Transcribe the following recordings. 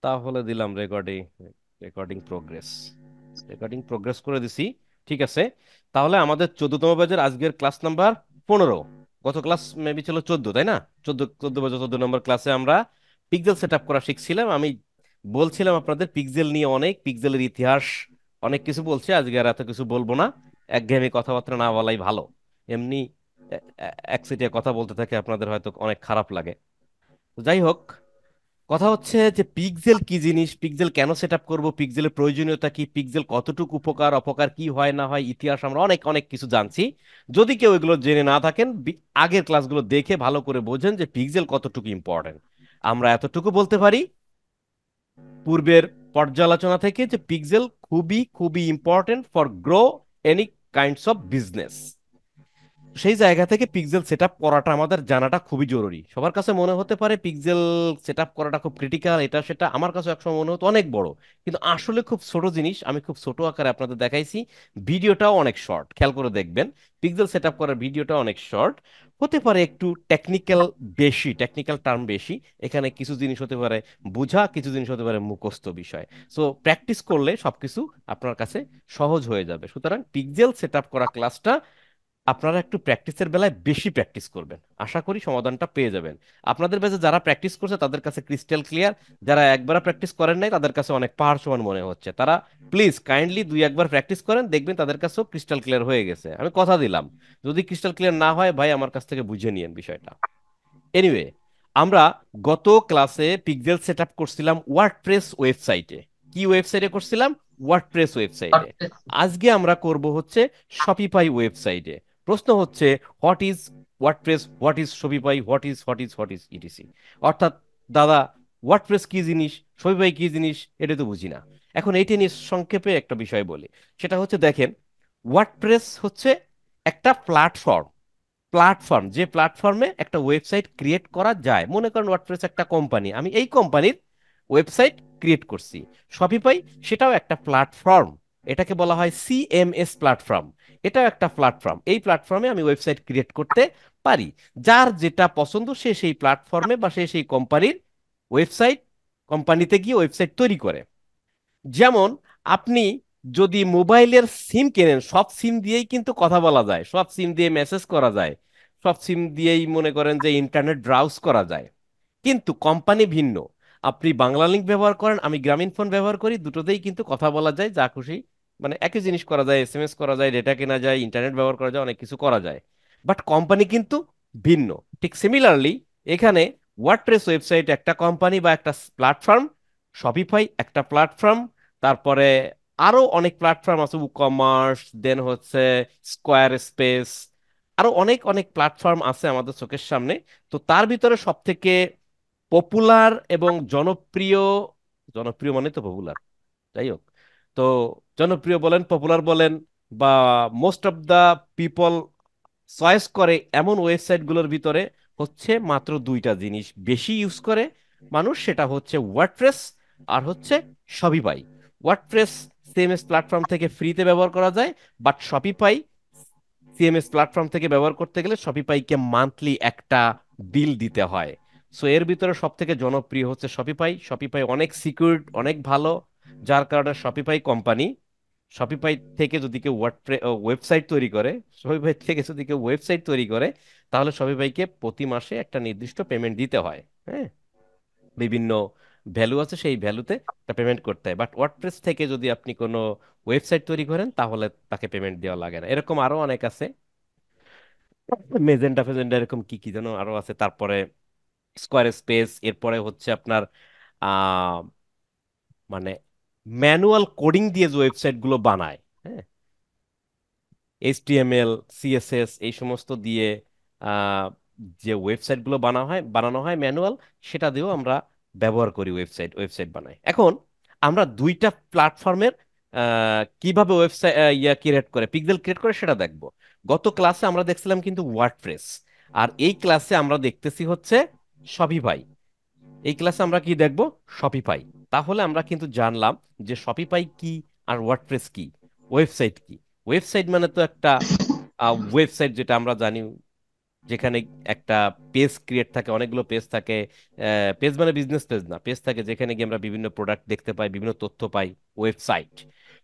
তাহলে দিলাম recording, recording progress, recording progress করে দিছি। ঠিক আছে, তাহলে আমাদের 14তম ব্যাচের আজকের ক্লাস নাম্বার 15। গত ক্লাস মেবি ছিল 14, তাই না? 14 14 নম্বর ক্লাসে আমরা পিক্সেল সেট আপ করা শিখছিলাম। আমি বলছিলাম আপনাদের পিক্সেল নিয়ে অনেক, পিক্সেলের ইতিহাস অনেক কিছু বলছি। আজকে আর এত কিছু বলবো না, একঘেয়েমি কথাবার্তা না বলাই ভালো। এমনি একচেটিয়া কথা বলতে থাকে, আপনাদের হয়তো অনেক খারাপ লাগে। তো যাই হোক, কথা হচ্ছে যে পিক্সেল কি জিনিস, পিক্সেল কেন সেট আপ করবো, পিক্সেলের প্রয়োজনীয়তা কি, পিক্সেল কতটুকু উপকার অপকার, কি হয় না হয়, ইতিহাস আমরা অনেক অনেক কিছু জানছি। যদি কেউ এগুলো জেনে না থাকেন, আগের ক্লাসগুলো দেখে ভালো করে বোঝেন যে পিক্সেল কতটুকু ইম্পর্টেন্ট। আমরা এতটুকু বলতে পারি পূর্বের পর্যালোচনা থেকে যে পিক্সেল খুবই খুবই important for grow any kinds of business. সেই জায়গা থেকে পিক্সেল সেটআপ করাটা আমাদের জানাটা খুবই জরুরি। সবার কাছে মনে হতে পারে পিক্সেল সেটআপ করাটা খুব ক্রিটিক্যাল, এটা সেটা। আমার কাছে একসময় মনে হতো অনেক বড়, কিন্তু আসলে খুব ছোট জিনিস। আমি খুব ছোট আকারে আপনাদের দেখাইছি। ভিডিওটাও অনেক শর্ট, খেয়াল করে দেখবেন। পিক্সেল সেটআপ করার ভিডিওটা অনেক শর্ট, হতে পারে একটু টেকনিক্যাল, বেশি টেকনিক্যাল টার্ম বেশি। এখানে কিছু জিনিস হতে পারে বোঝা, কিছু জিনিস হতে পারে মুখস্থ বিষয়। সো প্র্যাকটিস করলে সবকিছু আপনার কাছে সহজ হয়ে যাবে। সুতরাং পিক্সেল সেটআপ করা ক্লাসটা আপনারা একটু প্র্যাকটিসের বেলায় বেশি প্র্যাকটিস করবেন, আশা করি সমাধানটা পেয়ে যাবেন। আপনাদের কাছে যারা প্র্যাকটিস করছে তাদের কাছে ক্রিস্টাল ক্লিয়ার, যারা একবার প্র্যাকটিস করেন নাই তাদের কাছে অনেক পাহাড় সমান মনে হচ্ছে। তারা প্লিজ কাইন্ডলি দুই একবার প্র্যাকটিস করেন, দেখবেন তাদের কাছেও ক্রিস্টাল ক্লিয়ার হয়ে গেছে। আমি কথা দিলাম, যদি ক্রিস্টাল ক্লিয়ার না হয় ভাই আমার কাছ থেকে বুঝে নিয়েন বিষয়টা। এনিওয়ে, আমরা গত ক্লাসে পিক্সেল সেট আপ করছিলাম ওয়ার্ডপ্রেস ওয়েবসাইটে। কি ওয়েবসাইটে করছিলাম? ওয়ার্ডপ্রেস ওয়েবসাইটে। আজকে আমরা করব হচ্ছে শপিফাই ওয়েবসাইটে। প্রশ্ন হচ্ছে, what is WordPress, what is Shopify, what is etc. অর্থাৎ দাদা, ওয়ার্ডপ্রেস কি জিনিস, শপিফাই কি জিনিস, এটা তো বুঝি না। এখন এইটা নিয়ে সংক্ষেপে একটা বিষয় বলি। সেটা হচ্ছে, দেখেন, ওয়ার্ডপ্রেস হচ্ছে একটা প্ল্যাটফর্ম। যে প্ল্যাটফর্মে একটা ওয়েবসাইট ক্রিয়েট করা যায়। মনে করেন ওয়ার্ডপ্রেস একটা কোম্পানি, আমি এই কোম্পানির ওয়েবসাইট ক্রিয়েট করছি। শপিফাই সেটাও একটা প্ল্যাটফর্ম, এটাকে বলা হয় সিএমএস প্ল্যাটফর্ম। এটাও একটা প্ল্যাটফর্ম, এই প্ল্যাটফর্মে আমি ওয়েবসাইট ক্রিয়েট করতে পারি। যার যেটা পছন্দ সে সেই প্ল্যাটফর্মে বা সে সেই কোম্পানির ওয়েবসাইট, কোম্পানিতে গিয়ে ওয়েবসাইট তৈরি করে। যেমন আপনি যদি মোবাইলের সিম কেনেন, সব সিম দিয়েই কিন্তু কথা বলা যায়, সব সিম দিয়ে মেসেজ করা যায়, সব সিম দিয়েই মনে করেন যে ইন্টারনেট ব্রাউজ করা যায়। কিন্তু কোম্পানি ভিন্ন। আপনি বাংলা লিংক ব্যবহার করেন, আমি গ্রামীণ ফোন ব্যবহার করি, দুটোতেই কিন্তু কথা বলা যায়, যা খুশি মানে একই জিনিস করা যায়, এসএমএস করা যায়, ডেটা কেনা যায়, ইন্টারনেট ব্যবহার করা যায়, অনেক কিছু করা যায়। বাট কোম্পানি কিন্তু ভিন্ন। ঠিক সিমিলারলি এখানে ওয়ার্ডপ্রেস ওয়েবসাইট একটা কোম্পানি বা একটা প্ল্যাটফর্ম, শপিফাই একটা প্ল্যাটফর্ম, তারপরে আরো অনেক প্ল্যাটফর্ম আছে, কমার্স, দেন হচ্ছে স্কোয়ার স্পেস, আরো অনেক অনেক প্ল্যাটফর্ম আছে আমাদের চোখের সামনে। তো তার ভিতরে সব থেকে পপুলার এবং জনপ্রিয়, জনপ্রিয় মানে তো পপুলার, যাই হোক, তো জনপ্রিয় বলেন, পপুলার বলেন, বা most of the people choice করে এমন ওয়েবসাইটগুলোর ভিতরে হচ্ছে মাত্র দুইটা জিনিস বেশি ইউজ করে মানুষ। সেটা হচ্ছে ওয়ার্ডপ্রেস আর হচ্ছে শপিফাই। ওয়ার্ডপ্রেস সিএমএস প্ল্যাটফর্ম থেকে ফ্রিতে ব্যবহার করা যায়, বাট শপিফাই সিএমএস প্ল্যাটফর্ম থেকে ব্যবহার করতে গেলে শপিফাইকে মান্থলি একটা বিল দিতে হয়। সো এর ভিতরে সব থেকে জনপ্রিয় হচ্ছে শপিফাই। শপিফাই অনেক সিকিউর, অনেক ভালো, যার কারণে শপিফাই কোম্পানি, শপিফাই থেকে যদি কেউ ওয়েবসাইট তৈরি করে, শপিফাই থেকে যদি কেউ ওয়েবসাইট তৈরি করে, তাহলে শপিফাইকে প্রতি মাসে একটা নির্দিষ্ট পেমেন্ট দিতে হয়। হ্যাঁ, বিভিন্ন ভ্যালু আছে, সেই ভ্যালুতে একটা পেমেন্ট করতে হয়। বাট ওয়ার্ডপ্রেস থেকে যদি আপনি কোনো ওয়েবসাইট তৈরি করেন তাহলে তাকে পেমেন্ট দেওয়া লাগে না। এরকম আরো অনেক আছে, মেজেন্টা ফেজেন্টা এরকম কি কি যেন আরো আছে। তারপরে স্কোয়ার স্পেস, এরপরে হচ্ছে আপনার আহ মানে ম্যানুয়াল কোডিং দিয়ে যে ওয়েবসাইট গুলো বানায়, হ্যাঁ, এইচটিএমএল, সিএসএস এই সমস্ত দিয়ে আহ, যে ওয়েবসাইটগুলো বানানো হয় ম্যানুয়াল, সেটা দিয়েও আমরা ব্যবহার করি, ওয়েবসাইট বানাই। এখন আমরা দুইটা প্ল্যাটফর্মের কিভাবে ওয়েবসাইট ক্রিয়েট করে, পিক্সেল ক্রিয়েট করে সেটা দেখবো। গত ক্লাসে আমরা দেখছিলাম কিন্তু ওয়ার্ডপ্রেস, আর এই ক্লাসে আমরা দেখতেছি হচ্ছে শপিফাই। এই ক্লাসে আমরা কি দেখব? শপিফাই। তাহলে আমরা কিন্তু জানলাম যে শপিফাই কি আর ওয়ার্ডপ্রেস কি, ওয়েবসাইট কি। ওয়েবসাইট মানে তো একটা ওয়েবসাইট, যেটা আমরা জানি যেখানে একটা পেজ ক্রিয়েট থাকে, অনেকগুলো পেজ থাকে। পেজ মানে বিজনেস পেজ না, পেজ থাকে যেখানে গিয়ে আমরা বিভিন্ন প্রোডাক্ট দেখতে পাই, বিভিন্ন তথ্য পাই। ওয়েবসাইট,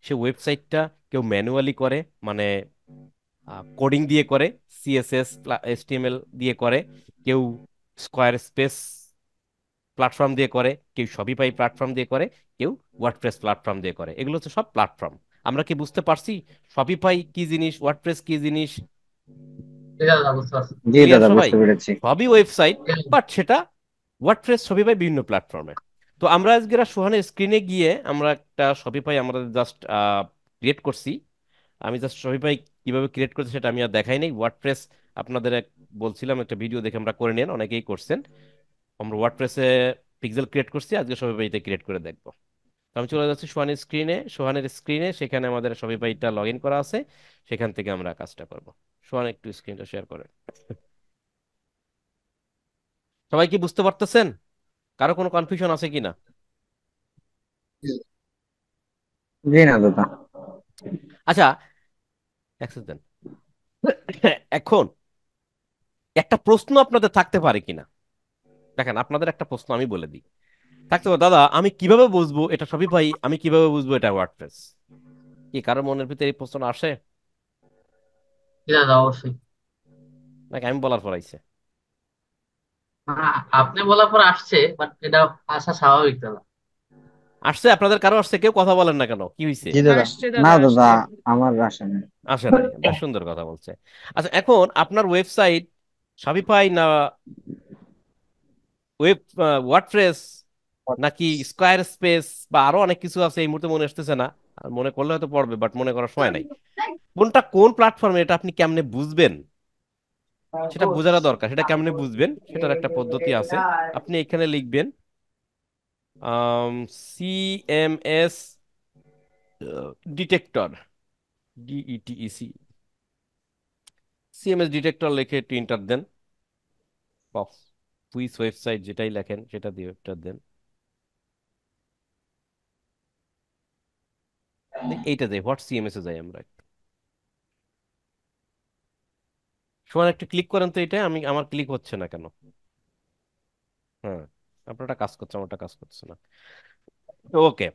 সে ওয়েবসাইটটা কেউ ম্যানুয়ালি করে, মানে কোডিং দিয়ে করে, সিএসএস এইচটিএমএল দিয়ে করে, কেউ স্কোয়ার স্পেস প্ল্যাটফর্ম দিয়ে করে, কেউ শপিফাই প্ল্যাটফর্ম দিয়ে করে, কেউ ওয়ার্ডপ্রেস প্ল্যাটফর্ম দিয়ে করে। এগুলো হচ্ছে সব প্ল্যাটফর্ম। আমরা কি বুঝতে পারছি শপিফাই কি জিনিস, ওয়ার্ডপ্রেস কি জিনিস? জি দাদা, বুঝতে পারছি। জি ক্লিয়ার দাদা, সবাই? বুঝতে পেরেছি। সবই ওয়েবসাইট, বাট সেটা ওয়ার্ডপ্রেস শপিফাই বিভিন্ন প্ল্যাটফর্মে। তো আমরা আজকে সোহানের স্ক্রিনে গিয়ে আমরা একটা শপিফাই আমরা জাস্ট ক্রিয়েট করছি। আমি জাস্ট শপিফাই কিভাবে ক্রিয়েট করছি সেটা আমি আর দেখাই নাই। ওয়ার্ডপ্রেস আপনাদের বলছিলাম একটা ভিডিও দেখে আমরা করে নেন, অনেকেই করছেন। আমরা ওয়ার্ডপ্রেসে পিক্সেল ক্রিয়েট করছি, আজকে শপিফাইতে ক্রিয়েট করে দেখবো। তো আমি চলে যাচ্ছি সোহানের স্ক্রিনে, সেখানে আমাদের শপিফাইটা লগ ইন করা আছে, সেখান থেকে আমরা কাজটা করব। সোহান একটু স্ক্রিনটা শেয়ার করে। সবাই কি বুঝতে পারতেছেন? কারো কোনো কনফিউশন আছে কিনা? জি না দাদা। আচ্ছা, অ্যাক্সেস দেন। এখন একটা প্রশ্ন আপনাদের থাকতে পারে কিনা, দেখেন আপনাদের একটা প্রশ্ন আমি বলে দিই। থাকতে পারে, দাদা আমি কিভাবে বুঝবো এটা শপিফাই, আমি কিভাবে বুঝবো এটা ওয়ার্ডপ্রেস? কি কারো মনের ভিতরে এই প্রশ্ন আসে? জি দাদা, অবশ্যই। নাকি আমি বলার পর আইছে? আপনি বলার পর আসছে, বাট এটা আসা স্বাভাবিক দাদা। আসছে? আপনাদের কারো আসছে? কেউ কথা বলেন না কেন, কি হয়েছে? জি দাদা। আসছে না দাদা, দাদা, আসছে। আমার আসে না। আসে নাই? বেশ সুন্দর কথা বলছে। আচ্ছা, এখন আপনার ওয়েবসাইট শপিফাই না ওয়েব ওয়ার্ডপ্রেস নাকি স্কোয়ার স্পেস বা আরো অনেক কিছু আছে, এই মুহূর্তে মনে আসতেছে না। আর মনে করলে হয়তো পড়বে, বাট মনে করার সময় নাই। কোনটা কোন প্ল্যাটফর্মে, এটা আপনি কেমনে বুঝবেন? সেটা বোঝানো দরকার। সেটা কেমনে বুঝবেন সেটার একটা পদ্ধতি আছে। আপনি এখানে লিখবেন সিএমএস ডিটেক্টর, ডিইটিইসি, সিএমএস ডিটেক্টর লিখে একটু এন্টার দেন। বক্স কুইজ ওয়েবসাইট যেটাই লেখেন সেটা দিয়ে এন্টার দেন। এইটা যাই, হোয়াট সিএমএস এ যাই আমরা। সমান একটু ক্লিক করেন তো, এটা আমি, আমার ক্লিক হচ্ছে না কেন? হ্যাঁ, আপনারটা কাজ করছে, আমারটা কাজ করছে না। ওকে,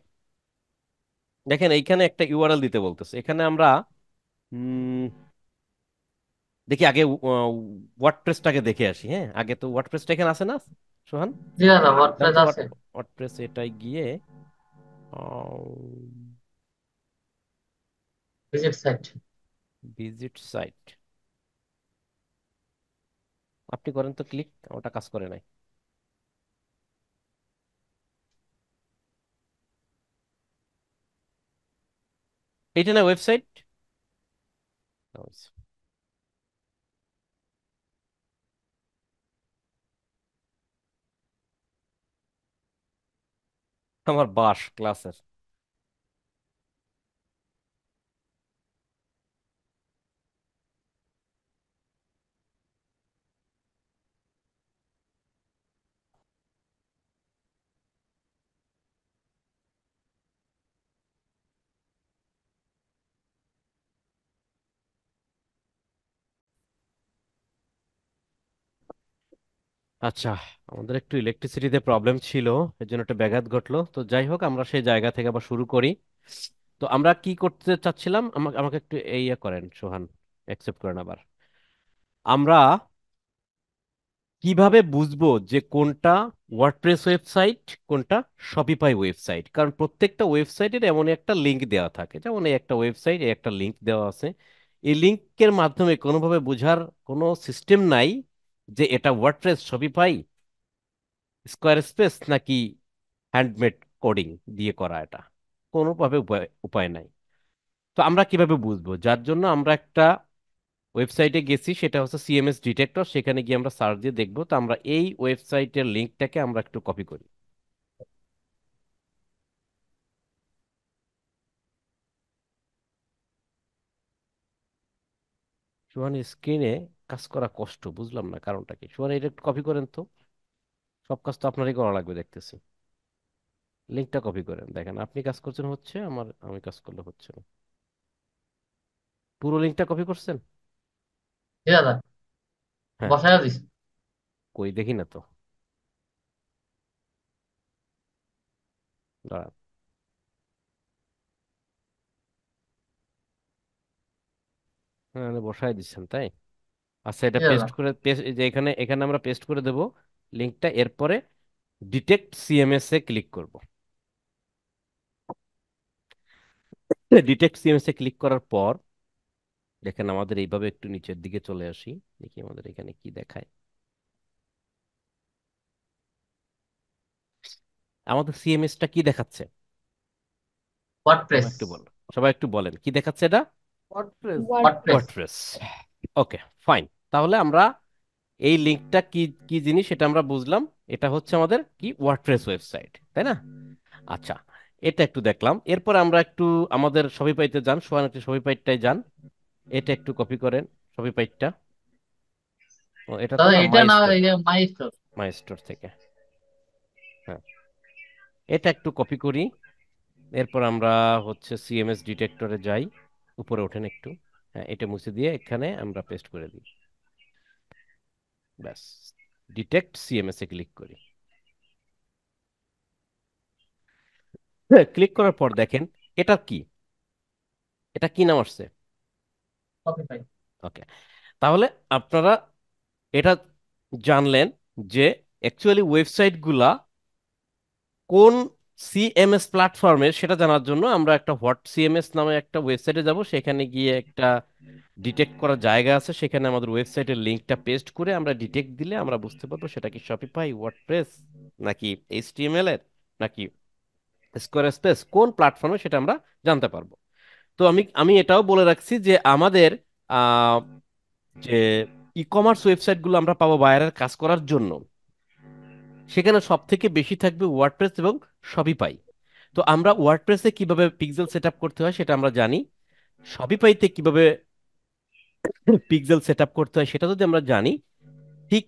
দেখেন এইখানে একটা ইউআরএল দিতে বলতেছে। এখানে আমরা উম, দেখি আগে ওয়ার্ডপ্রেসটাকে দেখে আসি। হ্যাঁ, আগে তো ওয়ার্ডপ্রেসটা এখানে আছে না সোহান? জি দাদা, দেন ওয়ার্ডপ্রেস তো আছে। ওয়ার্ডপ্রেস এটাই গিয়ে ভিজিট সাইট। ভিজিট সাইট আপনি করেন তো ক্লিক, ওটা কাজ করে নাই। এইটা না ওয়েবসাইট? আমার বাস ক্লাসের। আচ্ছা, আমাদের একটু ইলেকট্রিসিটিতে প্রবলেম ছিল, এর জন্য একটা ব্যাঘাত ঘটলো। তো যাই হোক, আমরা সেই জায়গা থেকে আবার শুরু করি। তো আমরা কি করতে চাচ্ছিলাম, আমাকে আমাকে একটু এই ইয়ে করেন সোহান, অ্যাকসেপ্ট করেন আবার। আমরা কিভাবে বুঝবো যে কোনটা ওয়ার্ডপ্রেস ওয়েবসাইট, কোনটা শপিফাই ওয়েবসাইট? কারণ প্রত্যেকটা ওয়েবসাইটের এমন একটা লিংক দেওয়া থাকে, যেমন এই একটা ওয়েবসাইট, এই একটা লিংক দেওয়া আছে। এই লিংকের মাধ্যমে কোনোভাবে বোঝার কোনো সিস্টেম নাই যে এটা ওয়ার্ডপ্রেস, শপিফাই, স্কোয়ার স্পেস নাকি হ্যান্ডমেড কোডিং দিয়ে করা। এটা কোনোভাবে উপায় উপায় নাই। তো আমরা কিভাবে বুঝবো? যার জন্য আমরা একটা ওয়েবসাইটে গেছি, সেটা হচ্ছে সিএমএস ডিটেক্টর। সেখানে গিয়ে আমরা সার্চ দিয়ে দেখবো। তো আমরা এই ওয়েবসাইটের লিঙ্কটাকে আমরা একটু কপি করি। সুহান, স্ক্রিনে কাজ করা কষ্ট, বুঝলাম না কারণটা কি। সুহান, এটা একটু কপি করেন তো। সব কাজ তো আপনারই করা লাগবে দেখতেছি। লিঙ্কটা কপি করেন, দেখেন আপনি কাজ করছেন হচ্ছে, আমি কাজ করলে হচ্ছে না। পুরো লিঙ্কটা কপি করছেন? জি দাদা। হ্যাঁ, বসায় দিস। কই দেখি না তো। দাঁড়ান। হ্যাঁ, বসাই দিচ্ছেন তাই। আচ্ছা, জি এটা দাদা। পেস্ট করে যে এখানে এখানে আমরা পেস্ট করে দেব লিঙ্কটা। এরপরে ডিটেক্ট সিএমএস এ ক্লিক করব। ডিটেক্ট সিএমএস এ ক্লিক করার পর দেখেন আমাদের এইভাবে একটু নিচের দিকে চলে আসি, দেখি আমাদের এখানে কি দেখায়। আমাদের সিএমএস টা কি দেখাচ্ছে? সবাই ওয়ার্ডপ্রেস। একটু বলেন, সবাই একটু বলেন কি দেখাচ্ছে এটা? WordPress। ওয়ার্ডপ্রেস। ওয়ার্ডপ্রেস। ওকে, ফাইন। তাহলে আমরা এই লিঙ্কটা কি কি জিনিস সেটা আমরা বুঝলাম। এটা হচ্ছে আমাদের কি ওয়ার্ডপ্রেস ওয়েবসাইট, তাই না? আচ্ছা, এটা একটু দেখলাম। এরপর আমরা একটু আমাদের শপিফাইতে যান, সোহান একটু শপিফাইটায় যান। এটা একটু কপি করেন শপিফাইটা। ও, এটা তো দাদা না, এটা মাই না, স্টোর। এই যে মাই স্টোর। মাই স্টোর থেকে, হ্যাঁ, এটা একটু কপি করি। এরপর আমরা হচ্ছে সিএমএস ডিটেক্টরে যাই। উপরে ওঠেন একটু। হ্যাঁ, এটা মুছে দিয়ে এখানে আমরা পেস্ট করে দিই। ব্যাস, ডিটেক্ট সিএমএস এ ক্লিক করি। হ্যাঁ, ক্লিক করার পর দেখেন এটা কি, এটা কি নাম আসছে? শপিফাই। ওকে, তাহলে আপনারা এটা জানলেন যে অ্যাকচুয়ালি ওয়েবসাইটগুলা কোন সিএমএস প্ল্যাটফর্মের সেটা জানার জন্য আমরা একটা হোয়াট সিএমএস নামে একটা ওয়েবসাইটে যাব। সেখানে গিয়ে একটা ডিটেক্ট করার জায়গা আছে, সেখানে আমাদের ওয়েবসাইটের লিঙ্কটা পেস্ট করে আমরা ডিটেক্ট দিলে আমরা বুঝতে পারবো সেটা কি শপিফাই, ওয়ার্ডপ্রেস, নাকি এইচটিএমএল এর, নাকি স্কোয়ার স্পেস, কোন প্ল্যাটফর্মে সেটা আমরা জানতে পারবো। তো আমি আমি এটাও বলে রাখছি যে আমাদের আহ, যে ই কমার্স ওয়েবসাইটগুলো আমরা পাবো বায়ারের কাজ করার জন্য, সেখানে সব থেকে বেশি থাকবে ওয়ার্ডপ্রেস এবং শপিফাই। তো আমরা ওয়ার্ডপ্রেসে কিভাবে পিক্সেল সেট আপ করতে হয় সেটা আমরা জানি। শপিফাইতে কিভাবে পিক্সেল সেট আপ করতে হয় সেটা যদি আমরা জানি, ঠিক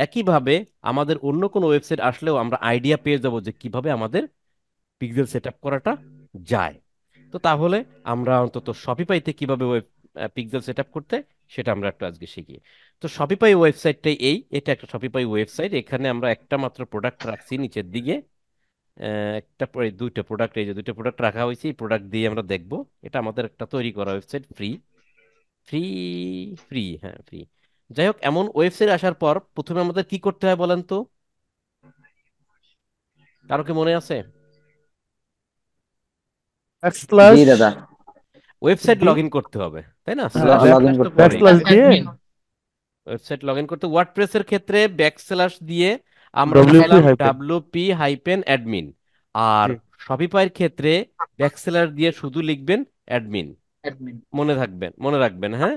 একইভাবে আমাদের অন্য কোনো ওয়েবসাইট আসলেও আমরা আইডিয়া পেয়ে যাব যে কিভাবে আমাদের পিক্সেল সেট আপ করাটা যায়। তো তাহলে আমরা অন্তত শপিফাইতে কিভাবে ওয়েব পিক্সেল সেট আপ করতে সেটা আমরা একটু আজকে শিখি। তো শপিফাই ওয়েবসাইটটাই এটা একটা শপিফাই ওয়েবসাইট। এখানে আমরা একটা মাত্র প্রোডাক্ট রাখছি নিচের দিকে। দুইটা প্রোডাক্ট, এই যে দুইটা প্রোডাক্ট রাখা হয়েছে, এই প্রোডাক্ট দিয়ে আমরা দেখব। এটা আমাদের একটা তৈরি করা ওয়েবসাইট, ফ্রি ফ্রি ফ্রি, হ্যাঁ ফ্রি। যাই হোক, এমন ওয়েবসাইট আসার পর প্রথমে আমাদের কি করতে হয় বলেন তো? কারো কি মনে আছে? জি ব্যাকস্ল্যাশ দাদা। ওয়েবসাইট লগ দিয়ে, ইন করতে হবে, তাই না? হ্যাঁ, স্ল্যাশ লগ ইন স্ল্যাশ তো করতে হবে। পরেই। ব্যাকস্ল্যাশ দিয়ে অ্যাডমিন। ওয়েবসাইট লগ ইন করতে ওয়ার্ডপ্রেসের ক্ষেত্রে ব্যাকস্ল্যাশ দিয়ে আমরা ডব্লিউপি লিখলাম হাইপেন। WP hyphen admin. আর জি। শপিফাইয়ের ক্ষেত্রে ব্যাকস্ল্যাশ দিয়ে শুধু লিখবেন অ্যাডমিন। অ্যাডমিন। মনে রাখবেন, হ্যাঁ,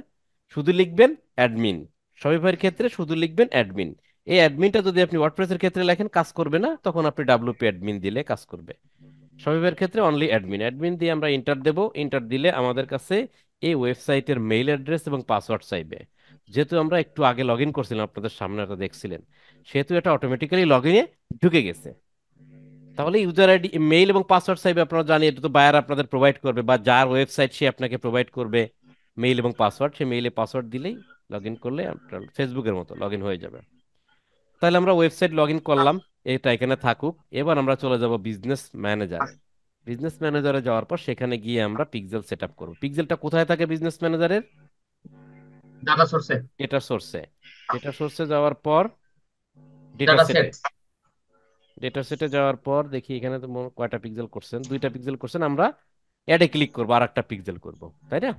শুধু লিখবেন অ্যাডমিন। শপিফাইয়ের ক্ষেত্রে শুধু লিখবেন অ্যাডমিন। এই অ্যাডমিনটা যদি আপনি ওয়ার্ডপ্রেসের ক্ষেত্রে লেখেন কাজ করবে না, তখন আপনি ডাব্লিউপি অ্যাডমিন দিলে কাজ করবে। শপিফাইয়ের ক্ষেত্রে অনলি অ্যাডমিন। অ্যাডমিন দিয়ে আমরা ইন্টার দেব। ইন্টার দিলে আমাদের কাছে এই ওয়েবসাইটের মেইল অ্যাড্রেস এবং পাসওয়ার্ড চাইবে। যেহেতু আমরা একটু আগে লগ ইন করছিলাম, আপনাদের সামনে এটা দেখছিলেন, সেহেতু এটা অটোমেটিক্যালি লগ ইনে ঢুকে গেছে। তাহলে ইউজার আইডি, মেইল এবং পাসওয়ার্ড চাইবে, আপনারা জানি এটা তো বায়ার আপনাদের প্রোভাইড করবে, বা যার ওয়েবসাইট সে আপনাকে প্রোভাইড করবে মেইল এবং পাসওয়ার্ড। সে মেইলে পাসওয়ার্ড দিলেই লগ ইন করলে আপনার ফেসবুকের মতো লগ ইন হয়ে যাবে। তাহলে আমরা ওয়েবসাইট লগ ইন করলাম, এটা এখানে থাকুক। এবার আমরা চলে যাব বিজনেস ম্যানেজারে। বিজনেস ম্যানেজারে যাওয়ার পর সেখানে গিয়ে আমরা পিক্সেল সেট আপ করবো। পিক্সেলটা কোথায় থাকে বিজনেস ম্যানেজারের? ডাটা সোর্সে। ডেটা সোর্সে। ডেটা সোর্সে যাওয়ার পর ডেটা ডাটা সেটে। সেট। ডেটা সেটে যাওয়ার পর দেখি এখানে তো কয়টা পিক্সেল করছেন, দুইটা পিক্সেল করছেন। আমরা অ্যাডে ক্লিক করবো, আর একটা পিক্সেল করবো, তাই না?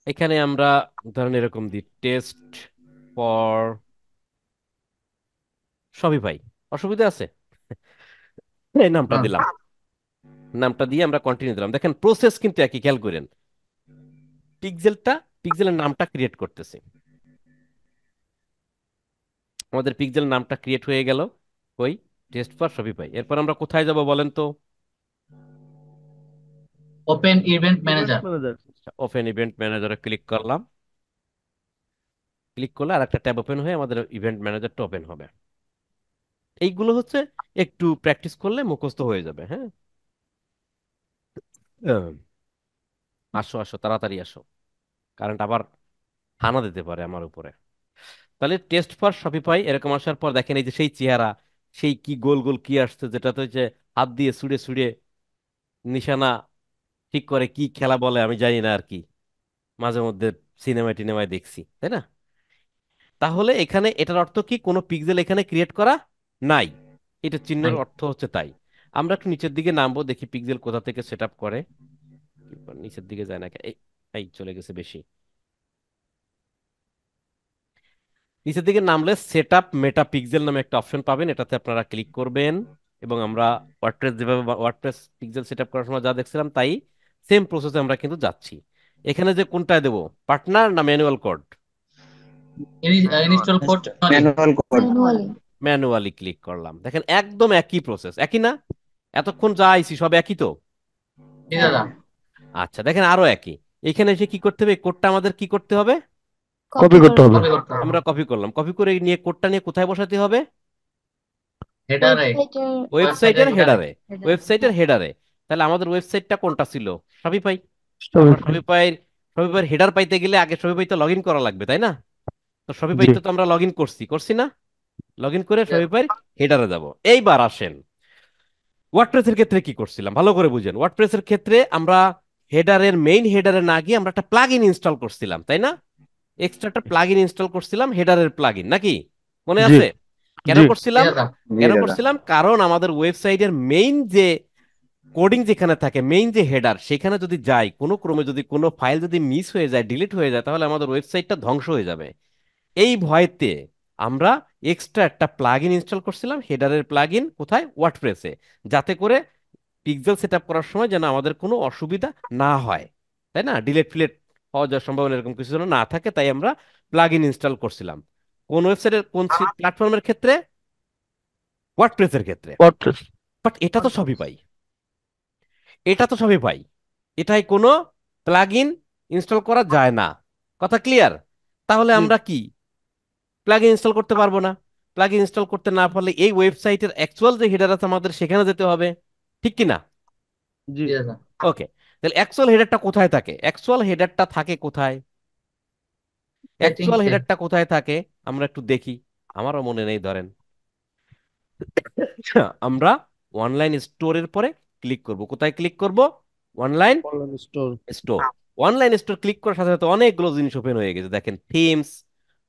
এখানে আমরা ধরেন এরকম দিই, টেস্ট ফর শপিফাই। অসুবিধা আছে? এই নামটা না। দিলাম। নামটা দিয়ে আমরা কন্টিনিউ দিলাম। দেখেন প্রসেস কিন্তু একই, খেয়াল করেন। পিক্সেলটা, পিক্সেলের নামটা ক্রিয়েট করতেছি। আমাদের পিক্সেল নামটা ক্রিয়েট হয়ে গেল। ওই টেস্ট ফর শপিফাই। এরপর আমরা কোথায় যাব বলেন তো? Open event event manager. Manager. Open event ম্যানেজারে ক্লিক করলাম। ক্লিক করলে আর একটা ট্যাব ওপেন হয়ে আমাদের ইভেন্ট ম্যানেজারটা ওপেন হবে। এইগুলো হচ্ছে একটু প্র্যাকটিস করলে মুখস্থ হয়ে যাবে, হ্যাঁ। আসো আসো, তাড়াতাড়ি আসো, কারেন্ট আবার হানা দিতে পারে আমার উপরে। তাহলে টেস্ট ফর শপিফাই এরকম আসার পর দেখেন এই যে সেই চেহারা, সেই কি গোল গোল কি আসছে, যেটাতে হচ্ছে হাত দিয়ে ছুঁড়ে ছুঁড়ে নিশানা ঠিক করে, কি খেলা বলে আমি জানি না আর কি, মাঝে মধ্যে সিনেমায় টিনেমায় দেখছি, তাই না? তাহলে এখানে এটার অর্থ কি, কোনো পিক্সেল এখানে ক্রিয়েট করা নাই, এটা চিহ্নের নাই। অর্থ হচ্ছে তাই। আমরা একটু নিচের দিকে নামবো, দেখি পিক্সেল কোথা থেকে সেট আপ করে। নিচের দিকে যায় না এই, এই চলে গেছে বেশি। নিচের দিকে নামলে সেট আপ মেটা পিক্সেল নামে একটা অপশন পাবেন, এটাতে আপনারা ক্লিক করবেন। এবং আমরা ওয়ার্ডপ্রেস যেভাবে ওয়ার্ডপ্রেস পিক্সেল সেট আপ করার সময় যা দেখছিলাম তাই সেম প্রসেসে আমরা কিন্তু যাচ্ছি। এখানে যে কোনটায় দেবো, পার্টনার না manual code? Install code manual code. Manually. Manually click করলাম, দেখেন একদম একই প্রসেস, একই না? এতক্ষণ যা আইছি সব একই তো। জি হ্যাঁ। দাদা। আচ্ছা দেখেন আরো একই। এখানে এসে কি করতে হবে, কোডটা আমাদের কি করতে হবে, কপি করতে হবে। কপি করতে হবে আমরা কপি করলাম, কপি করে নিয়ে কোডটা নিয়ে কোথায় বসাতে হবে, হেডারে, ওয়েবসাইটের ওয়েবসাইটের ওয়েবসাইটের হেডারে। হেডারে। ওয়েবসাইটের হেডার। হেডারে। তাহলে আমাদের ওয়েবসাইটটা কোনটা ছিল, শপিফাই। আমরা শপিফাইয়ের শপিফাইয়ের হেডার পাইতে গেলে আগে শপিফাইতে লগ ইন করা লাগবে, তাই না? তো জি। শপিফাইতে তো আমরা লগ ইন করছি, করছি না? লগ ইন করে শপিফাইয়ের হেডারে যাব। এইবার আসেন ওয়ার্ডপ্রেসের ক্ষেত্রে কি করছিলাম, ভালো করে বুঝেন। ওয়ার্ডপ্রেসের ক্ষেত্রে আমরা হেডারের মেইন হেডারে না গিয়ে আমরা একটা প্লাগইন ইনস্টল করছিলাম, তাই না? এক্সট্রা একটা প্লাগইন ইনস্টল করছিলাম, হেডারের প্লাগইন, নাকি? মনে জি। আছে? কেন জি। জি করছিলাম? দাদা। জি কেন দাদা। করছিলাম, কারণ আমাদের ওয়েবসাইটের মেইন যে কোডিং যেখানে থাকে, মেইন যে হেডার, সেখানে যদি যাই কোনো ক্রমে, যদি কোনো ফাইল যদি মিস হয়ে যায়, ডিলিট হয়ে যায়, তাহলে আমাদের ওয়েবসাইটটা ধ্বংস হয়ে যাবে। এই ভয়তে আমরা এক্সট্রা একটা প্লাগইন ইনস্টল করছিলাম, হেডারের প্লাগইন, কোথায়, ওয়ার্ডপ্রেসে, যাতে করে পিক্সেল সেট আপ করার সময় যেন আমাদের কোনো অসুবিধা না হয়, তাই না? ডিলেট ফিলেট হওয়া যাওয়ার সম্ভাবনা এরকম কিছু যেন না থাকে, তাই আমরা প্লাগইন ইনস্টল করছিলাম। কোন ওয়েবসাইটের কোন প্ল্যাটফর্মের ক্ষেত্রে, ওয়ার্ডপ্রেসের ক্ষেত্রে। ওয়ার্ডপ্রেস। বাট এটা তো সবই পাই, এটা তো সবই পাই, এটাই কোনো প্লাগইন ইনস্টল করা যায় না। কথা ক্লিয়ার? তাহলে জি। আমরা কি প্লাগইন ইনস্টল করতে পারবো না? প্লাগইন ইনস্টল করতে না পারলে এই ওয়েবসাইটের অ্যাকচুয়াল যে হেডার আছে আমাদের সেখানে যেতে হবে, ঠিক কি না? জি। জি দাদা। ওকে, তাহলে অ্যাকচুয়াল হেডারটা কোথায় থাকে, অ্যাকচুয়াল হেডারটা থাকে কোথায়, অ্যাকচুয়াল সেটিংসে। হেডারটা কোথায় থাকে আমরা একটু দেখি, আমারও মনে নেই ধরেন। আমরা অনলাইন স্টোরের পরে ক্লিক করব, কোথায় ক্লিক করব, online online store. Store. Online store click করার সাথে সাথে অনেকগুলো জিনিস ওপেন হয়ে গেছে, দেখেন themes,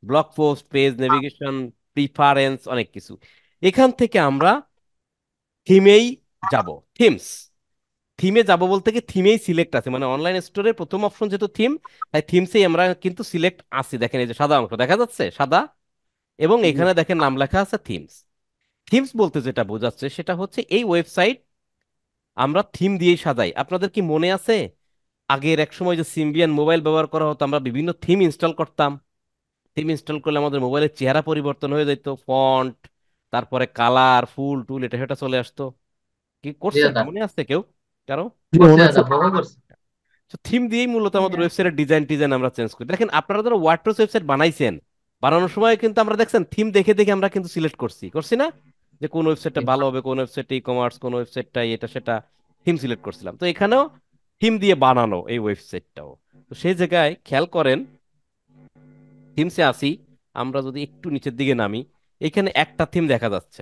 blog post, page navigation, preference, অনেক কিছু। এখান থেকে আমরা থিমেই যাব, থিমস। থিমে যাব বলতে কি থিমেই সিলেক্ট আছে, মানে অনলাইন স্টোরের প্রথম অপশন যেহেতু থিম, তাই থিমসেই আমরা কিন্তু সিলেক্ট আছি। দেখেন এই যে সাদা অংশ দেখা যাচ্ছে, সাদা, এবং জি। এখানে দেখেন নাম লেখা আছে থিমস। থিমস বলতে যেটা বোঝাচ্ছে সেটা হচ্ছে এই ওয়েবসাইট আমরা থিম দিয়েই সাজাই। আপনাদের কি মনে আছে আগের এক সময় যে সিম্বিয়ান মোবাইল ব্যবহার করা হতো, আমরা বিভিন্ন থিম ইনস্টল করতাম। থিম ইনস্টল করলে আমাদের মোবাইলের চেহারা পরিবর্তন হয়ে যেত, ফন্ট, তারপরে কালার, ফুল টুল, এটা সেটা চলে আসতো। কি জি করছেন, দাদা। মনে আছে কেউ কারো? জি, করছি মনে আছে। দাদা, বহু করছি। তো থিম দিয়েই মূলত আমাদের ওয়েবসাইটের ডিজাইন টিজাইন আমরা চেঞ্জ করি। দেখেন আপনারা যারা ওয়ার্ডপ্রেস ওয়েবসাইট বানাইছেন, বানানোর সময় কিন্তু আমরা দেখছেন থিম দেখে দেখে আমরা কিন্তু সিলেক্ট করছি, করছি না? যে কোন ওয়েবসাইটটা ভালো হবে, কোন ওয়েবসাইটটা ই কমার্স, কোন ওয়েবসাইটটা এটা সেটা, থিম সিলেক্ট করছিলাম। তো এখানেও থিম দিয়ে বানানো এই ওয়েবসাইটটাও। তো সেই জায়গায় খেয়াল করেন, থিমসে আসি, আমরা যদি একটু নিচের দিকে নামি, এখানে একটা থিম দেখা যাচ্ছে,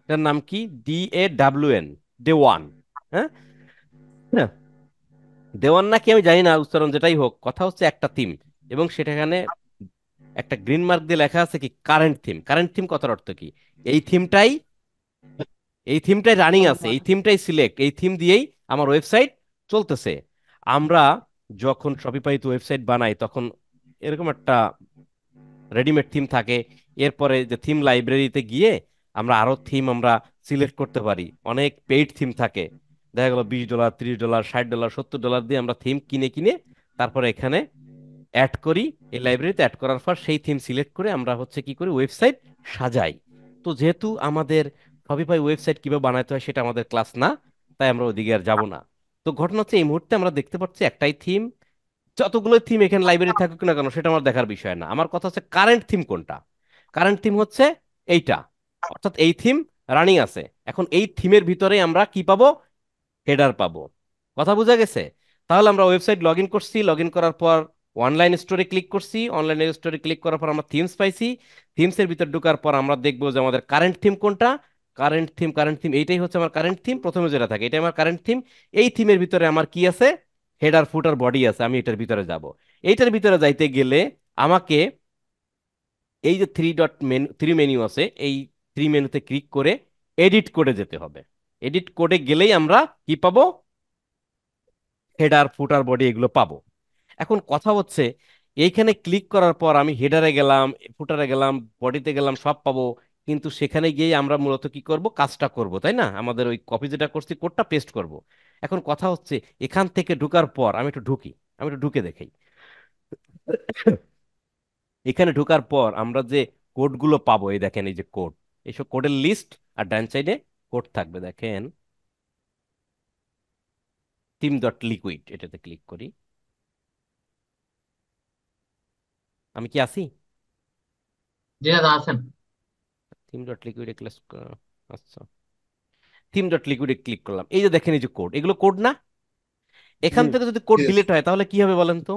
এটার নাম কি, DAWN, ডে ওয়ান। হ্যাঁ, দেওয়ান নাকি আমি জানি না উচ্চারণ, যেটাই হোক, কথা হচ্ছে একটা থিম, এবং সেটা এখানে একটা গ্রিন মার্ক দিয়ে লেখা আছে কি, কারেন্ট থিম। কারেন্ট থিম কথার অর্থ কি, এই থিমটাই, এই থিমটাই রানিং আছে, এই থিমটাই সিলেক্ট, এই থিম দিয়েই আমার ওয়েবসাইট চলতেছে। আমরা যখন শপিফাইতে ওয়েবসাইট বানাই তখন এরকম একটা রেডিমেড থিম থাকে, এরপরে যে থিম লাইব্রেরিতে গিয়ে আমরা আরো থিম আমরা সিলেক্ট করতে পারি, অনেক পেইড থিম থাকে, দেখা গেল $20, $30, $60, $70 দিয়ে আমরা থিম কিনে কিনে তারপরে এখানে অ্যাড করি। এই লাইব্রেরিতে অ্যাড করার পর সেই থিম সিলেক্ট করে আমরা হচ্ছে কি করি, ওয়েবসাইট সাজাই। তো যেহেতু আমাদের শপিফাই ওয়েবসাইট কিভাবে বানাতে হয় সেটা আমাদের ক্লাস না, তাই আমরা ওদিকে আর যাব না। তো ঘটনা হচ্ছে এই মুহূর্তে আমরা দেখতে পাচ্ছি একটাই থিম, যতগুলো থিম এখানে লাইব্রেরি থাকুক না কেন সেটা আমার দেখার বিষয় না, আমার কথা হচ্ছে কারেন্ট থিম কোনটা। কারেন্ট থিম হচ্ছে এইটা, অর্থাৎ এই থিম রানিং আছে। এখন এই থিমের ভিতরে আমরা কি পাবো, হেডার পাবো। কথা বোঝা গেছে? তাহলে আমরা ওয়েবসাইট লগ ইন করছি, লগ ইন করার পর অনলাইন স্টোরে ক্লিক করছি, অনলাইন স্টোরে ক্লিক করার পর আমরা থিমস পাইছি। থিমসের ভিতর ঢোকার পর আমরা দেখবো যে আমাদের কারেন্ট থিম কোনটা। কারেন্ট থিম এইটাই হচ্ছে আমার কারেন্ট থিম, প্রথমে যেটা থাকে এটাই আমার কারেন্ট থিম। এই থিমের ভিতরে আমার কি আছে, হেডার ফুটার বডি আছে, আমি এটার ভিতরে যাব। এইটার ভিতরে যাইতে গেলে আমাকে এই যে থ্রি মেনু আছে, এই থ্রি মেনুতে ক্লিক করে এডিট কোডে যেতে হবে। এডিট কোডে গেলেই আমরা কি পাবো, হেডার ফুটার বডি এগুলো পাবো। এখন কথা হচ্ছে, এইখানে ক্লিক করার পর আমি হেডারে গেলাম, ফুটারে গেলাম, বডিতে গেলাম, সব পাবো। কিন্তু সেখানে গিয়ে আমরা মূলত কি করব, কাজটা করব, তাই না? আমাদের ওই কপি যেটা করছি কোডটা পেস্ট করব। এখন কথা হচ্ছে, এখান থেকে ঢুকার পর আমি একটু ঢুকি, আমি একটু ঢুকে দেখাই। এখানে ঢোকার পর আমরা যে কোডগুলো পাবো, এই দেখেন এই যে কোড, এইসব কোডের লিস্ট। আর ডান সাইডে কোড থাকবে, দেখেন থিম ডট লিকুইড, এটাতে ক্লিক করি। আমি কি আছি? জি দাদা আছেন। থিম ডট লিকুইডে ক্লাস, আচ্ছা, থিম ডট লিকুইডে ক্লিক করলাম। এই যে দেখেন এই যে কোড, এগুলো কোড না? জি, এখান থেকে যদি কোড ডিলিট হয় তাহলে কি হবে বলেন তো?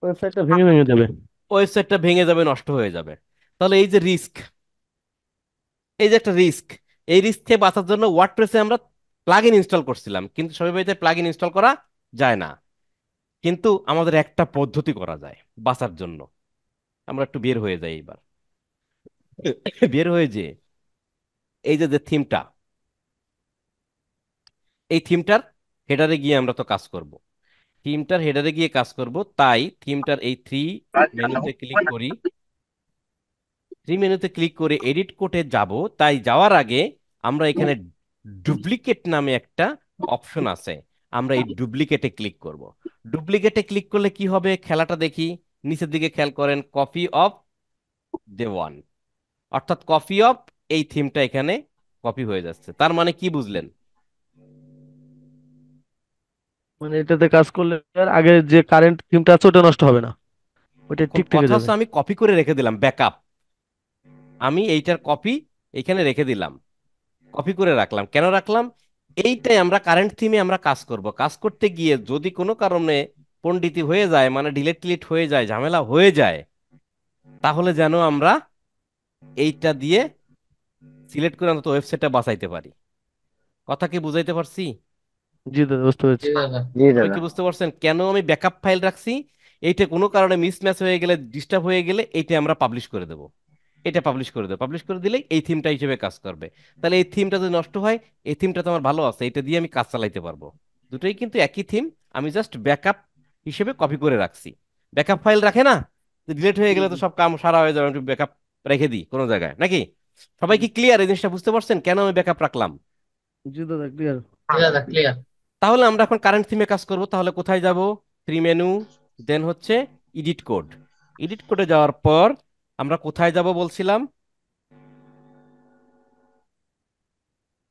ওয়েবসাইটটা ভেঙে ভেঙে যাবে। ওয়েবসাইটটা ভেঙে যাবে, নষ্ট হয়ে যাবে। তাহলে এই যে রিস্ক, এই যে একটা রিস্ক, এই রিস্ক থেকে বাঁচার জন্য ওয়ার্ডপ্রেসে আমরা প্লাগইন ইনস্টল করছিলাম, কিন্তু সবাই বাড়িতে প্লাগইন ইনস্টল করা যায় না। কিন্তু আমাদের একটা পদ্ধতি করা যায় বাঁচার জন্য। আমরা একটু বের হয়ে যাই এবার। বের হয়ে যে এই যে যে থিমটা, এই থিমটার হেডারে গিয়ে আমরা তো কাজ করব। থিমটার হেডারে গিয়ে কাজ করব, তাই থিমটার এই মেনুতে ক্লিক করি। মেনুতে ক্লিক করে এডিট কোডে যাব। তাই যাওয়ার আগে আমরা এখানে ডুপ্লিকেট নামে একটা অপশন আছে, আমরা এই ডুপ্লিকেটে ক্লিক করব। ডুপ্লিকেটে ক্লিক করলে কি হবে খেলাটা দেখি। নিচের দিকে খেয়াল করেন, কপি অফ দে ওয়ান, অর্থাৎ কপি অফ, এই থিমটা এখানে কপি হয়ে যাচ্ছে। তার মানে কি বুঝলেন? মানে এটাতে কাজ করলে আর আগে যে কারেন্ট থিমটা আছে ওটা নষ্ট হবে না, ওটা এখন ঠিক থেকে কথা যাবে। হচ্ছে, আমি কপি করে রেখে দিলাম ব্যাকআপ, আমি এইটার কপি এখানে রেখে দিলাম, কপি করে রাখলাম। কেন রাখলাম? এইটাই আমরা কারেন্ট থিমে আমরা কাজ করব। কাজ করতে গিয়ে যদি কোনো কারণে পণ্ডিতি হয়ে যায়, মানে ডিলেট টিলেট হয়ে যায়, ঝামেলা হয়ে যায়, তাহলে যেন আমরা এইটা দিয়ে সিলেক্ট করে অন্তত ওয়েবসাইটটা বাঁচাইতে পারি। কথা কি বুঝাইতে পারছি? জি দাদা, বুঝতে জি পেরেছি। দাদা। জি সবাই দাদা। কি বুঝতে পারছেন কেন আমি ব্যাকআপ ফাইল রাখছি? এইটা কোনো কারণে মিসম্যাচ হয়ে গেলে, ডিস্টার্ব হয়ে গেলে, এইটা আমরা পাবলিশ করে দেবো। এটা পাবলিশ করে দেবো, পাবলিশ করে দিলেই এই থিমটা হিসেবে কাজ করবে। তাহলে এই থিমটা যদি নষ্ট হয়, এই থিমটা তো আমার ভালো আছে, এটা দিয়ে আমি কাজ চালাইতে পারবো। দুটোই কিন্তু একই থিম, আমি জাস্ট ব্যাকআপ হিসেবে কপি করে রাখছি। ব্যাকআপ ফাইল রাখে না, ডিলিট হয়ে গেলে তো সব কাম সারা হয়ে যাবে, একটু ব্যাকআপ রেখে দিই কোনো জায়গায় নাকি। সবাই কি ক্লিয়ার এই জিনিসটা বুঝতে পারছেন কেন আমি ব্যাকআপ রাখলাম? জি দাদা, ক্লিয়ার। জি দাদা ক্লিয়ার। তাহলে আমরা এখন কারেন্ট থিমে কাজ করব। তাহলে কোথায় যাব? মেনু, দেন হচ্ছে এডিট কোড। এডিট কোডে যাওয়ার পর আমরা কোথায় যাব বলছিলাম?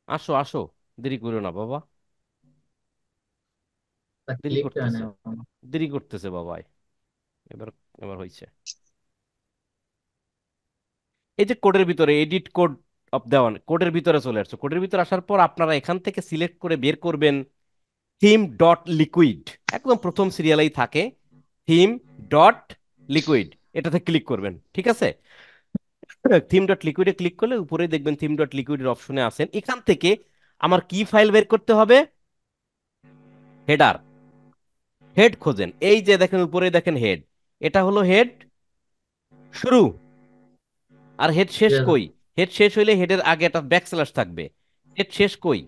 আসো আসো, দেরি করো না বাবা, দেরি ক্লিক করে করতেছে, নেব। দেরি করতেছে বাবাই। এবার, এবার হয়েছে। এই যে কোডের ভিতরে এডিট কোড অফ দেওয়ান, কোডের ভিতরে চলে আসছে। কোডের ভিতরে আসার পর আপনারা এখান থেকে সিলেক্ট করে বের করবেন থিম ডট লিকুইড। একদম প্রথম সিরিয়ালেই থাকে থিম ডট লিকুইড, এটাতে ক্লিক করবেন, ঠিক আছে? থিম ডট লিকুইডে ক্লিক করলে উপরে দেখবেন থিম ডট লিকুইডের অপশনে আছেন। এখান থেকে আমার কি ফাইল বের করতে হবে? হেডার, হেড খোঁজেন। এই যে দেখেন উপরে দেখেন হেড, এটা হলো হেড শুরু। আর হেড জি শেষ দাদা। কই? হেড শেষ হইলে হেডের আগে একটা ব্যাকস্ল্যাশ থাকবে। হেড শেষ কই?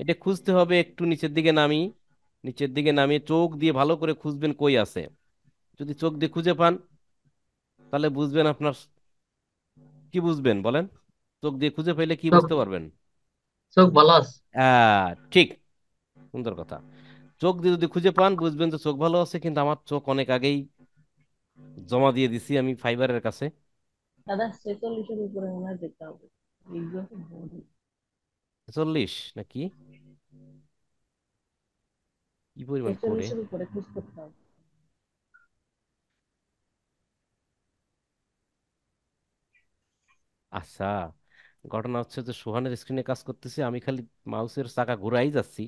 এটা খুঁজতে হবে, একটু নিচের দিকে নামি, নিচের দিকে নামিয়ে চোখ দিয়ে ভালো করে খুঁজবেন কই আছে। যদি চোখ দিয়ে খুঁজে পান তাহলে বুঝবেন আপনার, কি বুঝবেন বলেন? চোখ দিয়ে খুঁজে পাইলে কি চোখ, বুঝতে পারবেন? চোখ ভালো আছে। ঠিক, সুন্দর কথা। চোখ দিয়ে যদি খুঁজে পান বুঝবেন যে চোখ ভালো আছে, কিন্তু আমার চোখ অনেক আগেই জমা দিয়ে দিছি আমি ফাইবারের কাছে। দাদা 46-এর উপরে মনে হয় যেতে হবে। এইগুলো তো বডি। 40 নাকি, কি পরিমাণ কোডে? 46-এর উপরে খুঁজ করতে হবে। আচ্ছা, ঘটনা হচ্ছে যে সোহানের স্ক্রিনে কাজ করতেছি, আমি খালি মাউসের চাকা ঘুরাই যাচ্ছি,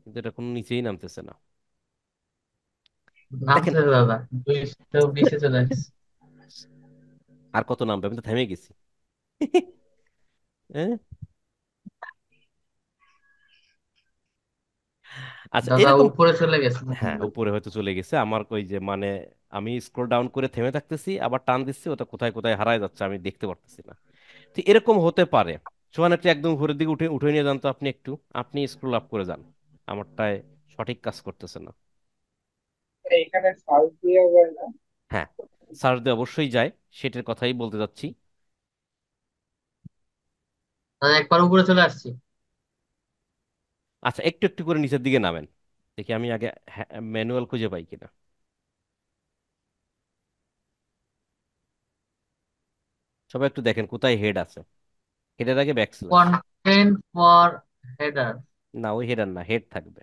কিন্তু এটা কোনো নিচেই নামতেছে না। দেখেন নামছে দাদা, 220 চলে আসছে। আর কত নামবে, আমি তো থেমে গেছি। হ্যাঁ? আচ্ছা দাদা এরকম। উপরে চলে গেছে। হ্যাঁ উপরে হয়তো চলে গেছে আমার ওই যে মানে আমি স্ক্রল ডাউন করে থেমে থাকতেছি, আবার টান দিচ্ছি, ওটা কোথায় কোথায় হারায় যাচ্ছে আমি দেখতে পারতেছি না। তো এরকম হতে পারে। সোহান একটু একদম উপরের দিকে উঠে উঠে নিয়ে যান তো আপনি একটু, আপনি স্ক্রল আপ করে যান, আমারটায় সঠিক কাজ করতেছে না। এখানে সার্চ দিয়ে যায় না। হ্যাঁ সার্চ দিয়ে অবশ্যই যায়, সেটার কথাই বলতে যাচ্ছি। দাদা একবার উপরে চলে আসছি। আচ্ছা একটু একটু করে নিচের দিকে নামেন, দেখি আমি আগে ম্যানুয়াল খুঁজে পাই কিনা। সবাই একটু দেখেন কোথায় হেড আছে, হেডের আগে back slash. Content for header. না ওই হেডার না, হেড থাকবে।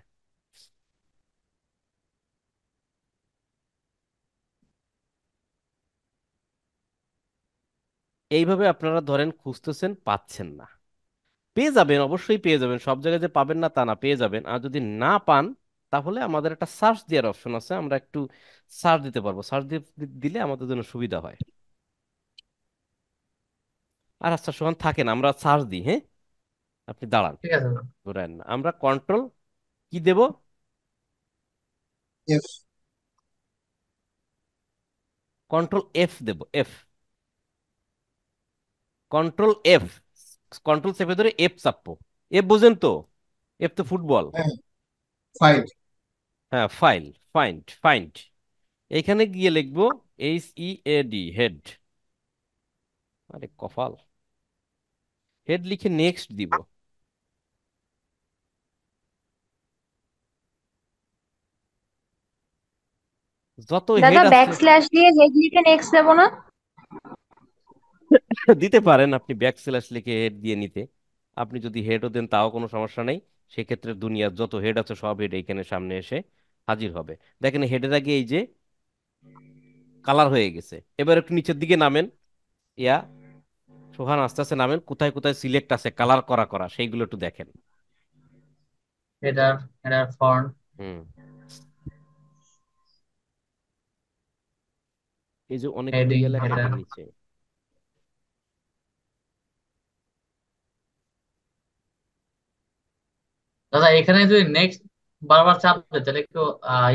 এইভাবে আপনারা ধরেন খুঁজতেছেন পাচ্ছেন না, পেয়ে যাবেন, অবশ্যই পেয়ে যাবেন, সব জায়গায় যে পাবেন না তা না, পেয়ে যাবেন। আর যদি না পান তাহলে আমাদের একটা সার্চ দেওয়ার অপশন আছে, আমরা একটু সার্চ দিতে পারবো, সার্চ দিলে আমাদের জন্য সুবিধা হয়। আর আচ্ছা সোহান থাকেন, আমরা সার্চ দিই, হ্যাঁ আপনি দাঁড়ান, ঠিক আছে দাদা। ধরেন না আমরা কন্ট্রোল কি দেব, এফ। কন্ট্রোল এফ দেব, এফ, কন্ট্রোল এফ, কন্ট্রোল চেপে ধরে এফ চাপবো। এফ বুঝেন তো, এফ তো ফুটবল। হ্যাঁ, ফাইল। হ্যাঁ ফাইল, ফাইন্ড, ফাইন্ড, এখানে গিয়ে লিখবো HEAD, হেড। আরে কপাল, হেড লিখে নেক্সট দিব। যত দাদা হেড আছে ব্যাকস্ল্যাশ দিয়ে হেড লিখে নেক্সট দেবো না? দিতে পারেন, আপনি ব্যাক স্ল্যাশ লিখে হেড দিয়ে নিতে, আপনি যদি হেডও দেন তাও কোনো সমস্যা নেই। সেক্ষেত্রে দুনিয়ার যত হেড আছে সব হেড এইখানে সামনে এসে হাজির হবে। দেখেন হেডের আগে এই যে কালার হয়ে গেছে। এবার একটু নিচের দিকে নামেন, ইয়া সোহান আস্তে আস্তে নামেন, কোথায় কোথায় সিলেক্ট আছে কালার করা করা সেইগুলো একটু দেখেন। Header, header font. হুম, এই যে অনেকগুলো হেডিং ইয়ে লেখা হেডার। এটার নিচে। দাদা এখানে যদি নেক্সট বারবার চাপ দেয় তাহলে একটু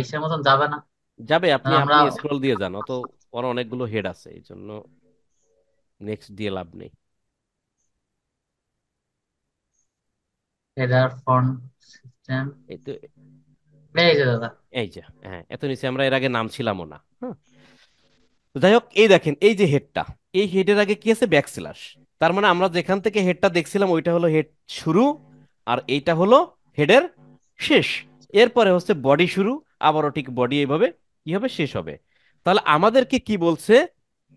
ইসের মতন যাবে না? যাবে, আপনি আমরা আপনি স্ক্রল দিয়ে যান, অত ওর অনেকগুলো হেড আছে এই জন্য নেক্সট দিয়ে লাভ নেই। Header font system. এই তো, এই যে দাদা। এই যে হ্যাঁ এত নিচে আমরা এর আগে নাম ছিলামও না, হ্যাঁ। তো যাই হোক এই দেখেন এই যে হেডটা, এই হেডের আগে কি আছে ব্যাক স্ল্যাশ, তার মানে আমরা যেখান থেকে হেডটা দেখছিলাম ওইটা হলো হেড শুরু, আর এইটা হলো হেডের শেষ। এরপরে হচ্ছে বডি শুরু, আবারও ঠিক বডি এইভাবে কি হবে শেষ হবে। তাহলে আমাদেরকে কি বলছে,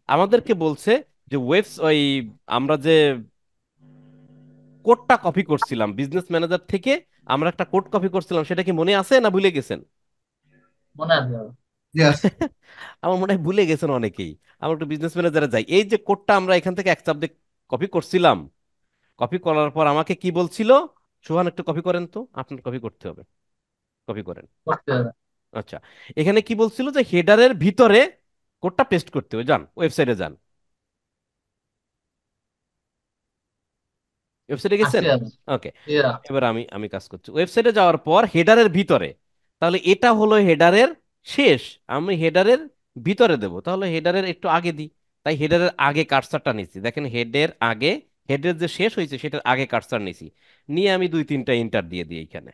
আমাদেরকে বলছে যে ওয়েবস ওই আমরা যে কোডটা কপি করছিলাম বিজনেস ম্যানেজার থেকে, আমরা একটা কোড কপি করছিলাম, সেটা কি মনে আছে না ভুলে গেছেন? মনে আছে দাদা। ইয়েস। আমার মনে হয় ভুলে গেছেন অনেকেই। আমরা একটু বিজনেস ম্যানেজারে যাই, এই যে কোডটা আমরা এখান থেকে এক চাপ দিয়ে কপি করছিলাম, কপি করার পর আমাকে কি বলছিল, সোহান একটু কপি করেন তো, আপনার কপি করতে হবে, কপি করেন। করতে দাদা। আচ্ছা এখানে কি বলছিল যে হেডারের ভিতরে কোডটা পেস্ট করতে হবে, যান ওয়েবসাইটে যান, ওয়েবসাইটে আসছি গেছেন। দাদা। ওকে, জি দাদা। এবার আমি আমি কাজ করছি ওয়েবসাইটে যাওয়ার পর হেডারের ভিতরে, তাহলে এটা হলো হেডারের শেষ, আমি হেডারের ভিতরে দেব, তাহলে হেডারের একটু আগে দিই, তাই হেডারের আগে কার্সারটা নিচ্ছি, দেখেন হেডের আগে, হেডের যে শেষ হয়েছে সেটার আগে কার্সার নিছি, নিয়ে আমি দুই তিনটা ইন্টার দিয়ে দিই এইখানে।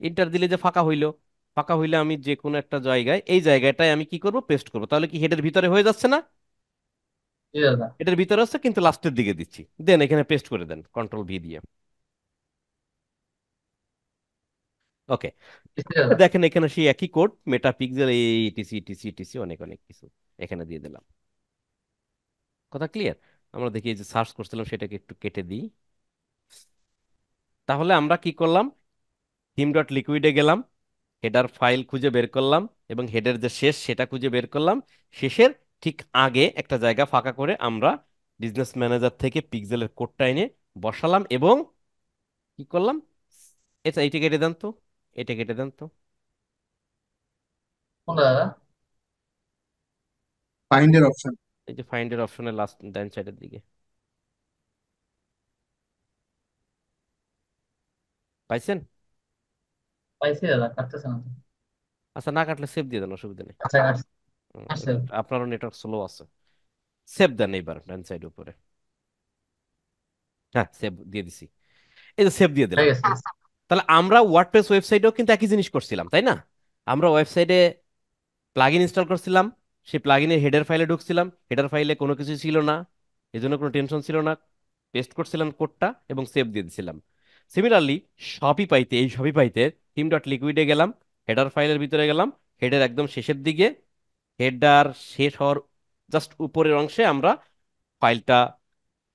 ইন্টার দিলে যে ফাঁকা হইলো, ফাঁকা হইলে আমি যে কোনো একটা জায়গায় এই জায়গাটায় আমি কি করব পেস্ট করব, তাহলে কি হেডের ভিতরে হয়ে যাচ্ছে না? জি দাদা। এটার ভিতরে আছে কিন্তু লাস্টের দিকে দিচ্ছি, দেন এখানে পেস্ট করে দেন কন্ট্রোল ভি দিয়ে। ওকে, জি দাদা। দেখেন এখানে সেই একই কোড মেটা পিক্সেল এইটিসি টিসি টিসি অনেক অনেক কিছু এখানে দিয়ে দিলাম। কথা ক্লিয়ার? আমরা দেখি এই যে সার্চ করছিলাম সেটাকে একটু কেটে দিই। তাহলে আমরা কি করলাম, থিম ডট লিকুইডে গেলাম, হেডার ফাইল খুঁজে বের করলাম, এবং হেডের যে শেষ সেটা খুঁজে বের করলাম, শেষের ঠিক আগে একটা জায়গা ফাঁকা করে আমরা বিজনেস ম্যানেজার থেকে পিক্সেলের কোডটা এনে বসালাম, এবং কি করলাম, এটা এইটা কেটে দেন তো, এটা কেটে দেন তো। কোনটা দাদা? ফাইন্ডের অপশন। এই যে ফাইন্ডের অপশনের লাস্ট ডান সাইডের দিকে পাইছেন? পাইছি দাদা, কাটতেছে না তো। আচ্ছা, না কাটলে সেভ দিয়ে দেন, অসুবিধা নেই। আচ্ছা আচ্ছা। আসছে। আপনারও নেটওয়ার্ক স্লো আছে। সেভ দেন এইবার ডান সাইড উপরে। হ্যাঁ, সেভ দিয়ে দিছি। এই যে সেভ দিয়ে হয়ে দিলাম। গেছে। তাহলে আমরা ওয়ার্ডপ্রেস ওয়েবসাইটেও কিন্তু একই জিনিস করছিলাম, তাই না? আমরা ওয়েবসাইটে প্লাগইন ইনস্টল করছিলাম, সেই প্লাগইনের হেডার ফাইলে ঢুকছিলাম, হেডার ফাইলে কোনো কিছু ছিল না, এই জন্য কোনো টেনশন ছিল না। পেস্ট করছিলাম কোডটা এবং সেভ দিয়ে দিছিলাম। সিমিলারলি শপিপাইতে, এই শপিপাইতে থিম ডট লিকুইডে গেলাম, হেডার ফাইলের ভিতরে গেলাম, হেডার একদম শেষের দিকে, হেডার শেষ হওয়ার জাস্ট উপরের অংশে আমরা ফাইলটা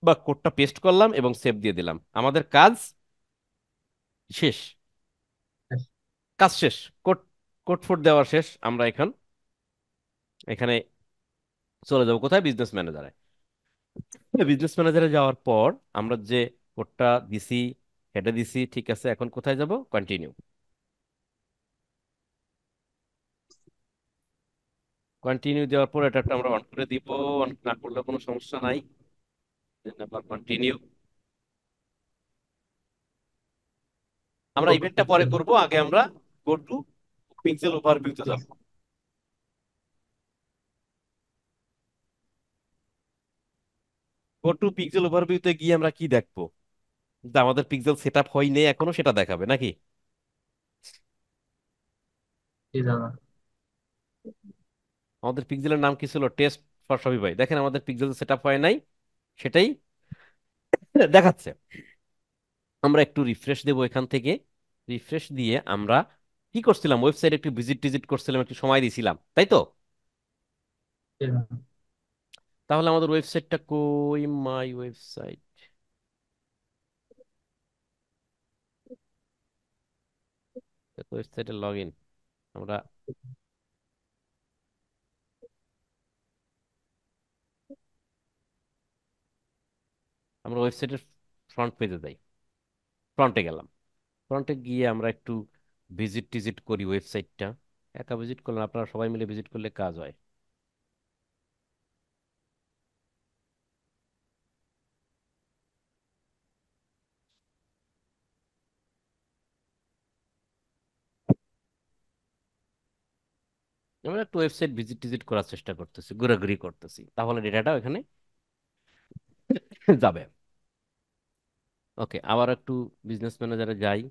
বা কোডটা পেস্ট করলাম এবং সেভ দিয়ে দিলাম। আমাদের কাজ শেষ। কাজ শেষ। কোড কোড ফোড দেওয়া শেষ। আমরা এখানে চলে যাবো কোথায়? বিজনেস ম্যানেজারে। বিজনেস ম্যানেজারে যাওয়ার পর আমরা যে কোডটা দিছি, হেডে দিছি, ঠিক আছে, এখন কোথায় যাব? কন্টিনিউ। কন্টিনিউ দেওয়ার পর এটা আমরা অন করে দিব, অন না করলে কোনো সমস্যা নাই। আবার কন্টিনিউ। আমরা ইভেন্টটা পরে করব, আগে আমরা গো টু পিক্সেল ওভারভিউতে যাব। গো টু পিক্সেল ওভারভিউতে গিয়ে আমরা কি দেখবো? যে আমাদের পিক্সেল সেট আপ হয়নি এখনো, সেটা দেখাবে নাকি? জি দাদা। আমাদের পিক্সেলের নাম কি ছিল? Test for Shopify. দেখেন আমাদের পিক্সেল সেট আপ হয় নাই, সেটাই দেখাচ্ছে। আমরা একটু রিফ্রেশ দেবো এখান থেকে। রিফ্রেশ দিয়ে আমরা কি করছিলাম? ওয়েবসাইট একটু ভিজিট টিজিট করছিলাম, একটু সময় দিছিলাম, তাই তো? জি দাদা। তাহলে আমাদের ওয়েবসাইটটা কই? মাই ওয়েবসাইট। ওয়েবসাইটে লগ ইন। আমরা আমরা ওয়েবসাইটের ফ্রন্ট পেজে যাই। ফ্রন্টে গেলাম। ফ্রন্টে গিয়ে আমরা একটু ভিজিট টিজিট করি ওয়েবসাইটটা। একা ভিজিট করলে, আপনারা সবাই মিলে ভিজিট করলে কাজ হয়। আমরা একটু ওয়েবসাইট ভিজিট টিজিট করার চেষ্টা করতেছি, ঘোরাঘুরি করতেছি, তাহলে ডেটাটা এখানে যাবে। ওকে, আবার একটু বিজনেস ম্যানেজারে যাই,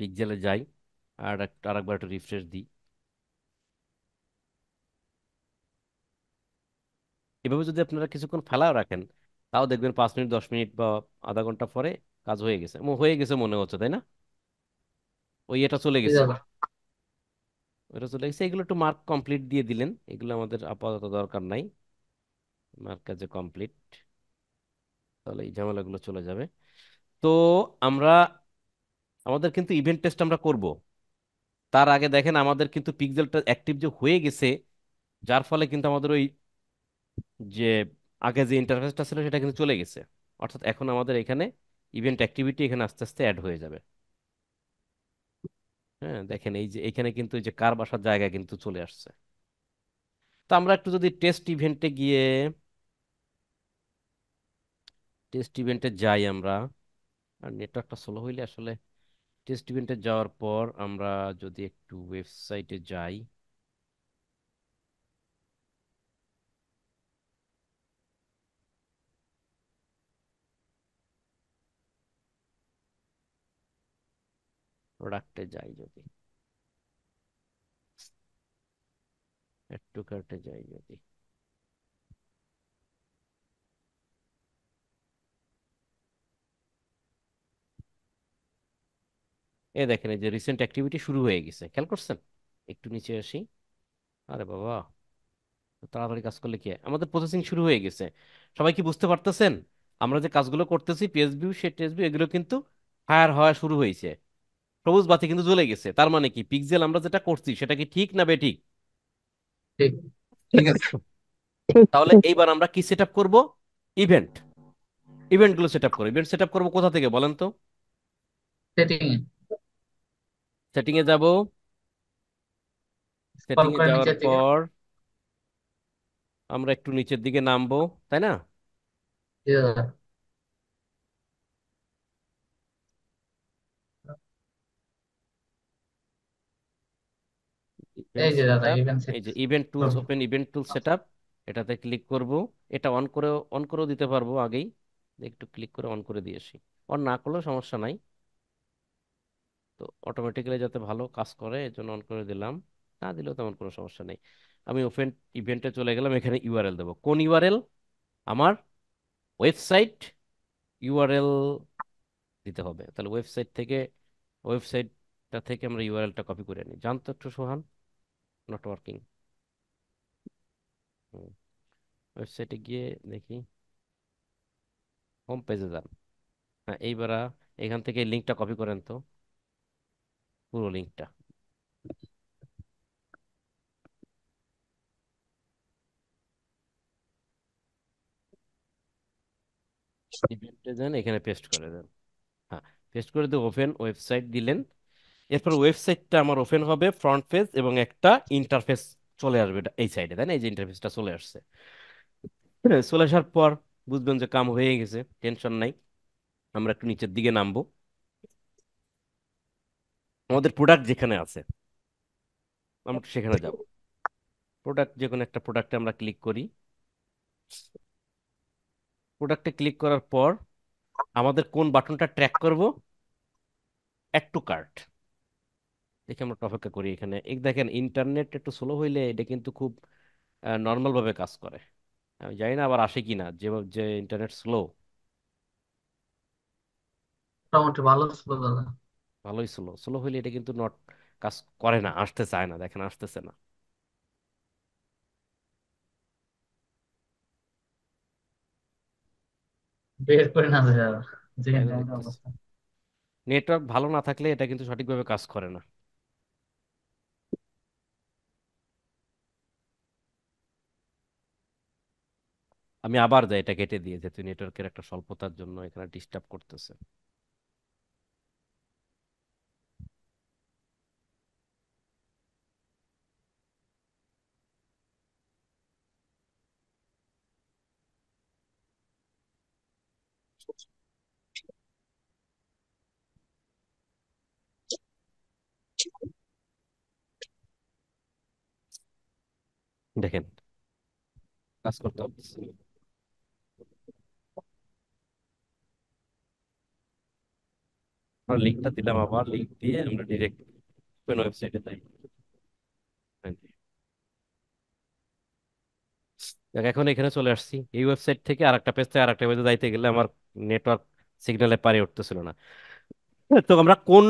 পিক্সেলে যাই, আরেকবার একটু রিফ্রেশ দিই। এভাবে যদি আপনারা কিছুক্ষণ ফেলাও রাখেন, তাও দেখবেন 5 মিনিট 10 মিনিট বা আধা ঘন্টা পরে কাজ হয়ে গেছে। হয়ে গেছে মনে হচ্ছে, তাই না? ওই এটা চলে জি গেছে। দাদা। ওটা চলে গেছে, এগুলো একটু মার্ক কমপ্লিট দিয়ে দিলেন, এগুলো আমাদের আপাতত দরকার নাই। মার্ক কাজে কমপ্লিট, তাহলে এই ঝামেলাগুলো চলে যাবে। তো আমরা আমাদের কিন্তু ইভেন্ট টেস্ট আমরা করব। তার আগে দেখেন আমাদের কিন্তু পিক্সেলটা অ্যাক্টিভ যে হয়ে গেছে, যার ফলে কিন্তু আমাদের ওই যে আগে যে ইন্টারফেসটা ছিল সেটা কিন্তু চলে গেছে। অর্থাৎ এখন আমাদের এখানে ইভেন্ট অ্যাক্টিভিটি এখানে আস্তে আস্তে অ্যাড হয়ে যাবে। হ্যাঁ, দেখেন এই যে এখানে কিন্তু এই যে কার বাসার জায়গা কিন্তু চলে আসছে। তো আমরা একটু যদি টেস্ট ইভেন্টে যাই আমরা, আর নেটওয়ার্কটা স্লো হইলে আসলে টেস্ট ইভেন্টে যাওয়ার পর আমরা যদি একটু ওয়েবসাইটে যাই, প্রোডাক্টে যাই, যদি একটু কার্টে যাই, যদি এ দেখেন এই যে রিসেন্ট অ্যাক্টিভিটি শুরু হয়ে গেছে, খেয়াল করছেন? একটু নিচে আসি। আরে বাবা, তো তাড়াতাড়ি কাজ করলে কি হয়? আমাদের প্রসেসিং শুরু হয়ে গেছে। সবাই কি বুঝতে পারতেছেন? আমরা যে কাজগুলো করতেছি, পেজ ভিউ, সেই টেক্সট ভিউ, এগুলো কিন্তু ফায়ার হওয়া শুরু হয়েছে। সবুজ বাতি কিন্তু জ্বলে গেছে। তার মানে কি পিক্সেল আমরা যেটা করছি সেটা কি ঠিক না বেঠিক? ঠিক। ঠিক আছে। তাহলে এইবার আমরা কি সেট আপ করবো? ইভেন্ট। ইভেন্টগুলো সেট আপ করবো। ইভেন্ট সেট আপ করবো কোথা থেকে বলেন তো? সেটিং এ। সেটিং এ যাব। স্ক্রল সেটিং এ করে যাওয়ার নিচের দিকে। পর আমরা একটু নিচের দিকে নামবো, তাই না? জি দাদা। এই ইভেন্ট যে দাদা সেটআপ। ইভেন্ট এই সেট। যে ইভেন্ট টুলস, ওপেন ইভেন্ট টুল সেটআপ, এটাতে ক্লিক করব। এটা অন করেও দিতে পারবো আগেই, একটু ক্লিক করে অন করে দিয়ে আসি। অন না করলেও সমস্যা নাই, তো অটোমেটিক্যালি যাতে ভালো কাজ করে এর জন্য অন করে দিলাম, না দিলেও তেমন কোনো সমস্যা নেই। আমি ওপেন ইভেন্টে চলে গেলাম, এখানে ইউআরএল দেবো। কোন ইউআরএল? আমার ওয়েবসাইট ইউআরএল দিতে হবে। তাহলে ওয়েবসাইটটা থেকে আমরা ইউআরএলটা কপি করে নিই। জানতো একটু সোহান, নট ওয়ার্কিং। ওয়েবসাইটে গিয়ে দেখি, হোম পেজে যান। হ্যাঁ, এইবার এখান থেকে লিঙ্কটা কপি করেন তো, পুরো লিঙ্কটা। ইভেন্টে যান, এখানে পেস্ট করে দেন। হ্যাঁ, পেস্ট করে দিয়ে ওপেন ওয়েবসাইট দিলেন। এরপর ওয়েবসাইটটা আমার ওপেন হবে, ফ্রন্ট পেজ এবং একটা ইন্টারফেস চলে আসবে এই সাইডে, তাই না? এই যে ইন্টারফেসটা চলে আসছে। হ্যাঁ, চলে আসার পর বুঝবেন যে কাম হয়ে গেছে, টেনশন নাই। আমরা একটু নিচের দিকে নামবো, আমাদের প্রোডাক্ট যেখানে আছে আমরা একটু সেখানে যাব। প্রোডাক্ট, যে কোনো একটা প্রোডাক্টে আমরা ক্লিক করি। প্রোডাক্টে ক্লিক করার পর আমাদের কোন বাটনটা ট্র্যাক করব? Add to cart. দেখি, আমরা একটু অপেক্ষা করি এখানে। এই দেখেন, ইন্টারনেট একটু স্লো হইলে এটা কিন্তু খুব নর্মাল ভাবে কাজ করে। আমি জানি না আবার আসে কিনা, যে যে ইন্টারনেট স্লো। মোটামুটি ভালো ছিল দাদা। ভালোই স্লো। স্লো হইলে এটা কিন্তু নট কাজ করে না, আসতে চায় না। দেখেন, আসতেছে না। বের করে না যায় দাদা, যে তাই না? ইন্টারনেটের দেখতেছি, অবস্থা। নেটওয়ার্ক ভালো না থাকলে এটা কিন্তু সঠিকভাবে কাজ করে না। আমি আবার যাই, এটা কেটে দিয়ে, যেহেতু নেটওয়ার্কের একটা স্বল্পতার জন্য এখানে ডিস্টার্ব করতেছে। দেখেন, কাজ করতে হচ্ছে। আমরা লিঙ্কটা দিলাম, আবার লিঙ্ক দিয়ে আমরা ডিরেক্ট ওপেন ওয়েবসাইটে যাই। দেখ, এখন এখানে চলে আসছি। এই ওয়েবসাইট থেকে আরেকটা পেজ থেকে আরেকটা পেজে যাইতে গেলে আমার নেটওয়ার্ক সিগন্যালে পারে উঠতেছিল না। তো আমরা কোন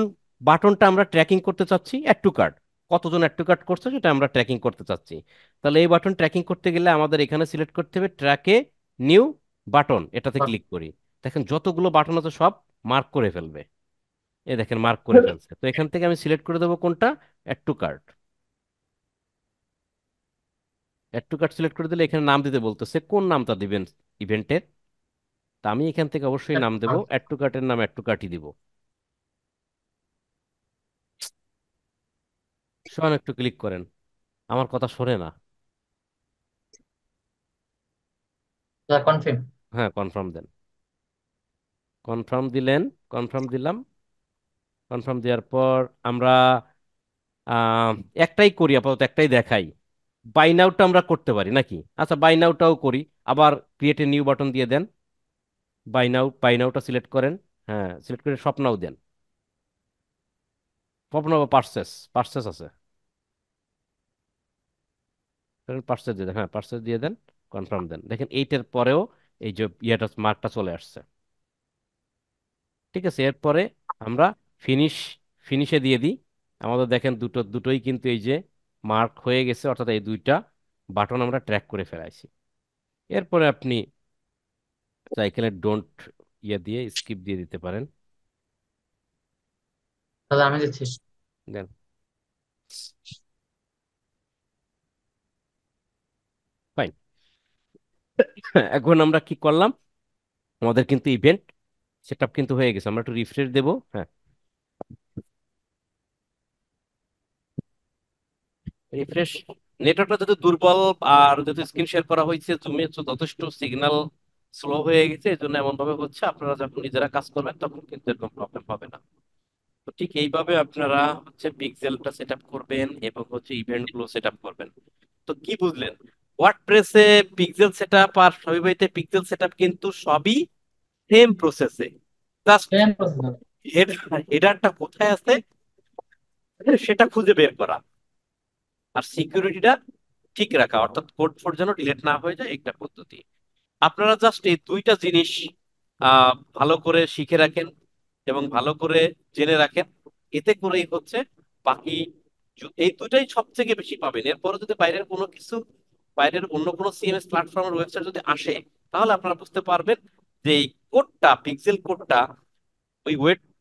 বাটনটা আমরা ট্র্যাকিং করতে চাচ্ছি? Add to cart. কতজন অ্যাড টু কার্ট করছে সেটা আমরা ট্র্যাকিং করতে চাচ্ছি। তাহলে এই বাটন ট্র্যাকিং করতে গেলে আমাদের এখানে সিলেক্ট করতে হবে ট্র্যাকে নিউ বাটন, এটাতে ক্লিক করি। দেখেন, যতগুলো বাটন আছে সব মার্ক করে ফেলবে। এই দেখেন, মার্ক করে ফেলছে। তো এখান থেকে আমি সিলেক্ট করে দেবো কোনটা? Add to cart. Add to cart select করে দিলে এখানে নাম দিতে বলতেছে, কোন নামটা দিবেন ইভেন্টের। তা আমি এখান থেকে অবশ্যই নাম দেবো, অ্যাড টু কার্টের নাম অ্যাড টু কার্টই দিব। শোন, একটু ক্লিক করেন, আমার কথা শোনে না। কনফার্ম। হ্যাঁ, কনফার্ম দেন। কনফার্ম দিলেন, কনফার্ম দিলাম। কনফার্ম দেওয়ার পর আমরা আহ, একটাই করি আপাতত, একটাই দেখাই। বাই নাউটা আমরা করতে পারি নাকি? আচ্ছা, বাই নাউটাও করি। আবার ক্রিয়েট এ নিউ বাটন দিয়ে দেন। বাই নাউটা সিলেক্ট করেন। হ্যাঁ, সিলেক্ট করে শপ নাও দেন। শপ নাও বা পার্সেস, পার্সেস আছে, পার্সেস দিয়ে দেন। হ্যাঁ, পার্সেস দিয়ে দেন। কনফার্ম দেন। দেখেন, এইটার পরেও এই যে ইয়েটা, মার্কটা চলে আসছে। ঠিক আছে, এরপরে আমরা ফিনিশ, ফিনিশে দিয়ে দিই। আমাদের দেখেন দুটোই কিন্তু এই যে মার্ক হয়ে গেছে, অর্থাৎ এই দুইটা বাটন আমরা ট্র্যাক করে ফেলাইছি। এরপরে আপনি সাইকেলে ডোন্ট ইয়ে দিয়ে স্কিপ দিয়ে দিতে পারেন। দাদা আমি দিচ্ছি। দেন। ফাইন। এখন আমরা কি করলাম? আমাদের কিন্তু ইভেন্ট সেটআপ কিন্তু হয়ে গেছে। আমরা একটু রিফ্রেশ দেবো। হ্যাঁ, রিফ্রেশ। নেটওয়ার্কটা যদি দুর্বল আর যদি স্ক্রিন শেয়ার করা হয়েছে জুমে যথেষ্ট সিগন্যাল স্লো হয়ে গেছে, এই জন্য এমন ভাবে হচ্ছে। আপনারা যখন নিজেরা কাজ করবেন তখন কিন্তু এরকম প্রবলেম হবে না। তো ঠিক এইভাবে আপনারা হচ্ছে পিক্সেলটা সেট আপ করবেন এবং হচ্ছে ইভেন্ট গুলো সেট আপ করবেন। তো কি বুঝলেন? ওয়ার্ডপ্রেসে পিক্সেল সেট আপ আর শপিফাইতে পিক্সেল সেট আপ কিন্তু সবই সেম প্রসেসে। Just same process. হেডারটা কোথায় আছে সেটা খুঁজে বের করা, আর সিকিউরিটিটা ঠিক রাখা, অর্থাৎ কোড ফোড যেন ডিলিট না হয়ে যায়, একটা পদ্ধতি। আপনারা জাস্ট এই দুইটা জিনিস ভালো করে শিখে রাখেন এবং ভালো করে জেনে রাখেন। এতে করেই হচ্ছে বাকি এই দুটাই সব থেকে বেশি পাবেন। এরপরে যদি বাইরের কোনো কিছু, বাইরের অন্য কোনো সিএমএস প্ল্যাটফর্মের ওয়েবসাইট যদি আসে, তাহলে আপনারা বুঝতে পারবেন যে এই কোডটা, পিক্সেল কোডটা ওই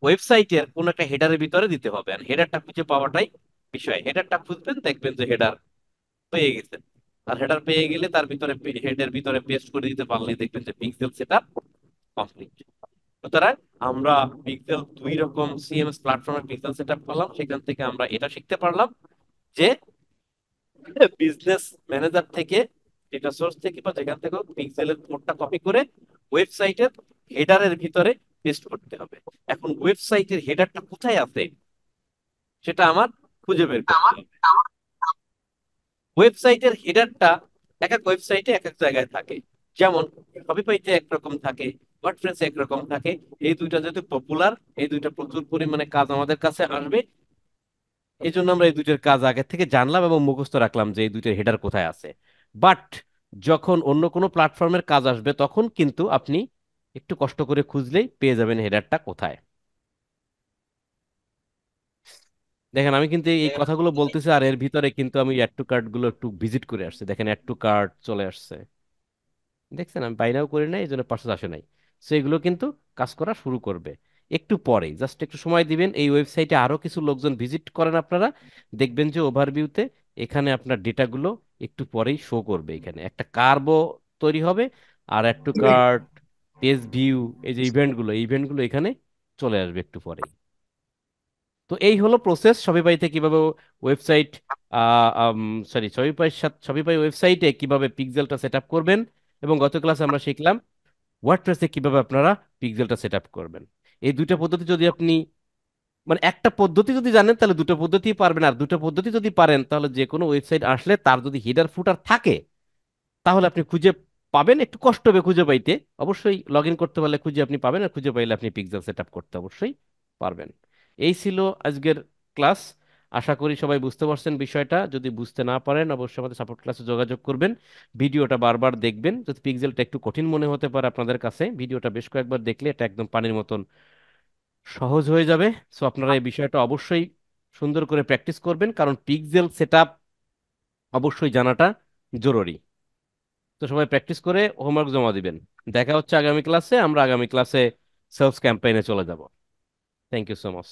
ওয়েবসাইটের কোন একটা হেডারের ভিতরে দিতে হবে। আর হেডারটা খুঁজে পাওয়াটাই বিষয়। হেডারটা খুঁজবেন, দেখবেন যে হেডার পেয়ে গেছেন। আর হেডার পেয়ে গেলে তার ভিতরে, হেডের ভিতরে পেস্ট করে দিতে পারলে দেখবেন যে পিক্সেল সেটআপ কমপ্লিট। সুতরাং আমরা পিক্সেল, দুই রকম সিএমএস প্ল্যাটফর্মে পিক্সেল সেটআপ করলাম, সেখান থেকে আমরা এটা শিখতে পারলাম যে বিজনেস ম্যানেজার থেকে, ডেটা সোর্স থেকে বা যেখান থেকে পিক্সেলের কোডটা কপি করে ওয়েবসাইটের হেডারের ভিতরে পেস্ট করতে হবে। এখন ওয়েবসাইটের হেডারটা কোথায় আছে সেটা আমার খুঁজে বের করতে হবে। ওয়েবসাইটের হেডারটা এক এক ওয়েবসাইটে এক এক জায়গায় থাকে। যেমন শপিফাইতে একরকম থাকে, ওয়ার্ডপ্রেসে একরকম থাকে। এই দুইটা যেহেতু পপুলার, এই দুইটা প্রচুর পরিমাণে কাজ আমাদের কাছে আসবে, এই জন্য আমরা এই দুইটার কাজ আগে থেকে জানলাম এবং মুখস্থ রাখলাম যে এই দুইটার হেডার কোথায় আছে। বাট যখন অন্য কোনো প্ল্যাটফর্মের কাজ আসবে তখন কিন্তু আপনি একটু কষ্ট করে খুঁজলেই পেয়ে যাবেন হেডারটা কোথায়। দেখেন আমি কিন্তু এই কথাগুলো বলতেছি, আর এর ভিতরে কিন্তু আমি অ্যাড টু কার্ট গুলো একটু ভিজিট করে আসছি। দেখেন অ্যাড টু কার্ট চলে আসছে, দেখছেন? আমি বাইনাও করি নাই, এই জন্য পার্সেস আসে নাই। সো এগুলো কিন্তু কাজ করা শুরু করবে একটু পরেই, জাস্ট একটু সময় দিবেন। এই ওয়েবসাইটে আরো কিছু লোকজন ভিজিট করেন, আপনারা দেখবেন যে ওভারভিউতে এখানে আপনার ডেটাগুলো একটু পরেই শো করবে। এখানে একটা কার্বো তৈরি হবে, আর add to cart, page view, এই যে ইভেন্টগুলো এখানে চলে আসবে একটু পরেই। তো এই হলো প্রসেস শপিফাইতে কিভাবে ওয়েবসাইট, সরি, শপিফাই ওয়েবসাইটে কিভাবে পিক্সেলটা সেট আপ করবেন। এবং গত ক্লাসে আমরা শিখলাম ওয়ার্ডপ্রেসে কিভাবে আপনারা পিক্সেলটা সেট আপ করবেন। এই দুইটা পদ্ধতি যদি আপনি, মানে একটা পদ্ধতি যদি জানেন তাহলে দুটো পদ্ধতি পারবেন, আর দুটো পদ্ধতি যদি পারেন তাহলে যে কোনো ওয়েবসাইট আসলে তার যদি হেডার ফুটার থাকে তাহলে আপনি খুঁজে পাবেন। একটু কষ্ট হবে খুঁজে পাইতে, অবশ্যই লগ ইন করতে পারলে খুঁজে আপনি পাবেন, আর খুঁজে পাইলে আপনি পিক্সেল সেট আপ করতে অবশ্যই পারবেন। এই ছিল আজকের ক্লাস। আশা করি সবাই বুঝতে পারছেন বিষয়টা। যদি বুঝতে না পারেন অবশ্যই আমাদের সাপোর্ট ক্লাসে যোগাযোগ করবেন। ভিডিওটা বারবার দেখবেন। যদি পিক্সেলটা একটু কঠিন মনে হতে পারে আপনাদের কাছে, ভিডিওটা বেশ কয়েকবার দেখলে এটা একদম পানির মতন সহজ হয়ে যাবে। সো আপনারা এই বিষয়টা অবশ্যই সুন্দর করে প্র্যাকটিস করবেন, কারণ পিক্সেল সেট আপ অবশ্যই জানাটা জরুরি। তো সবাই প্র্যাকটিস করে হোমওয়ার্ক জমা দিবেন। দেখা হচ্ছে আগামী ক্লাসে। আমরা আগামী ক্লাসে সেলস ক্যাম্পেইনে চলে যাব। Thank you so much.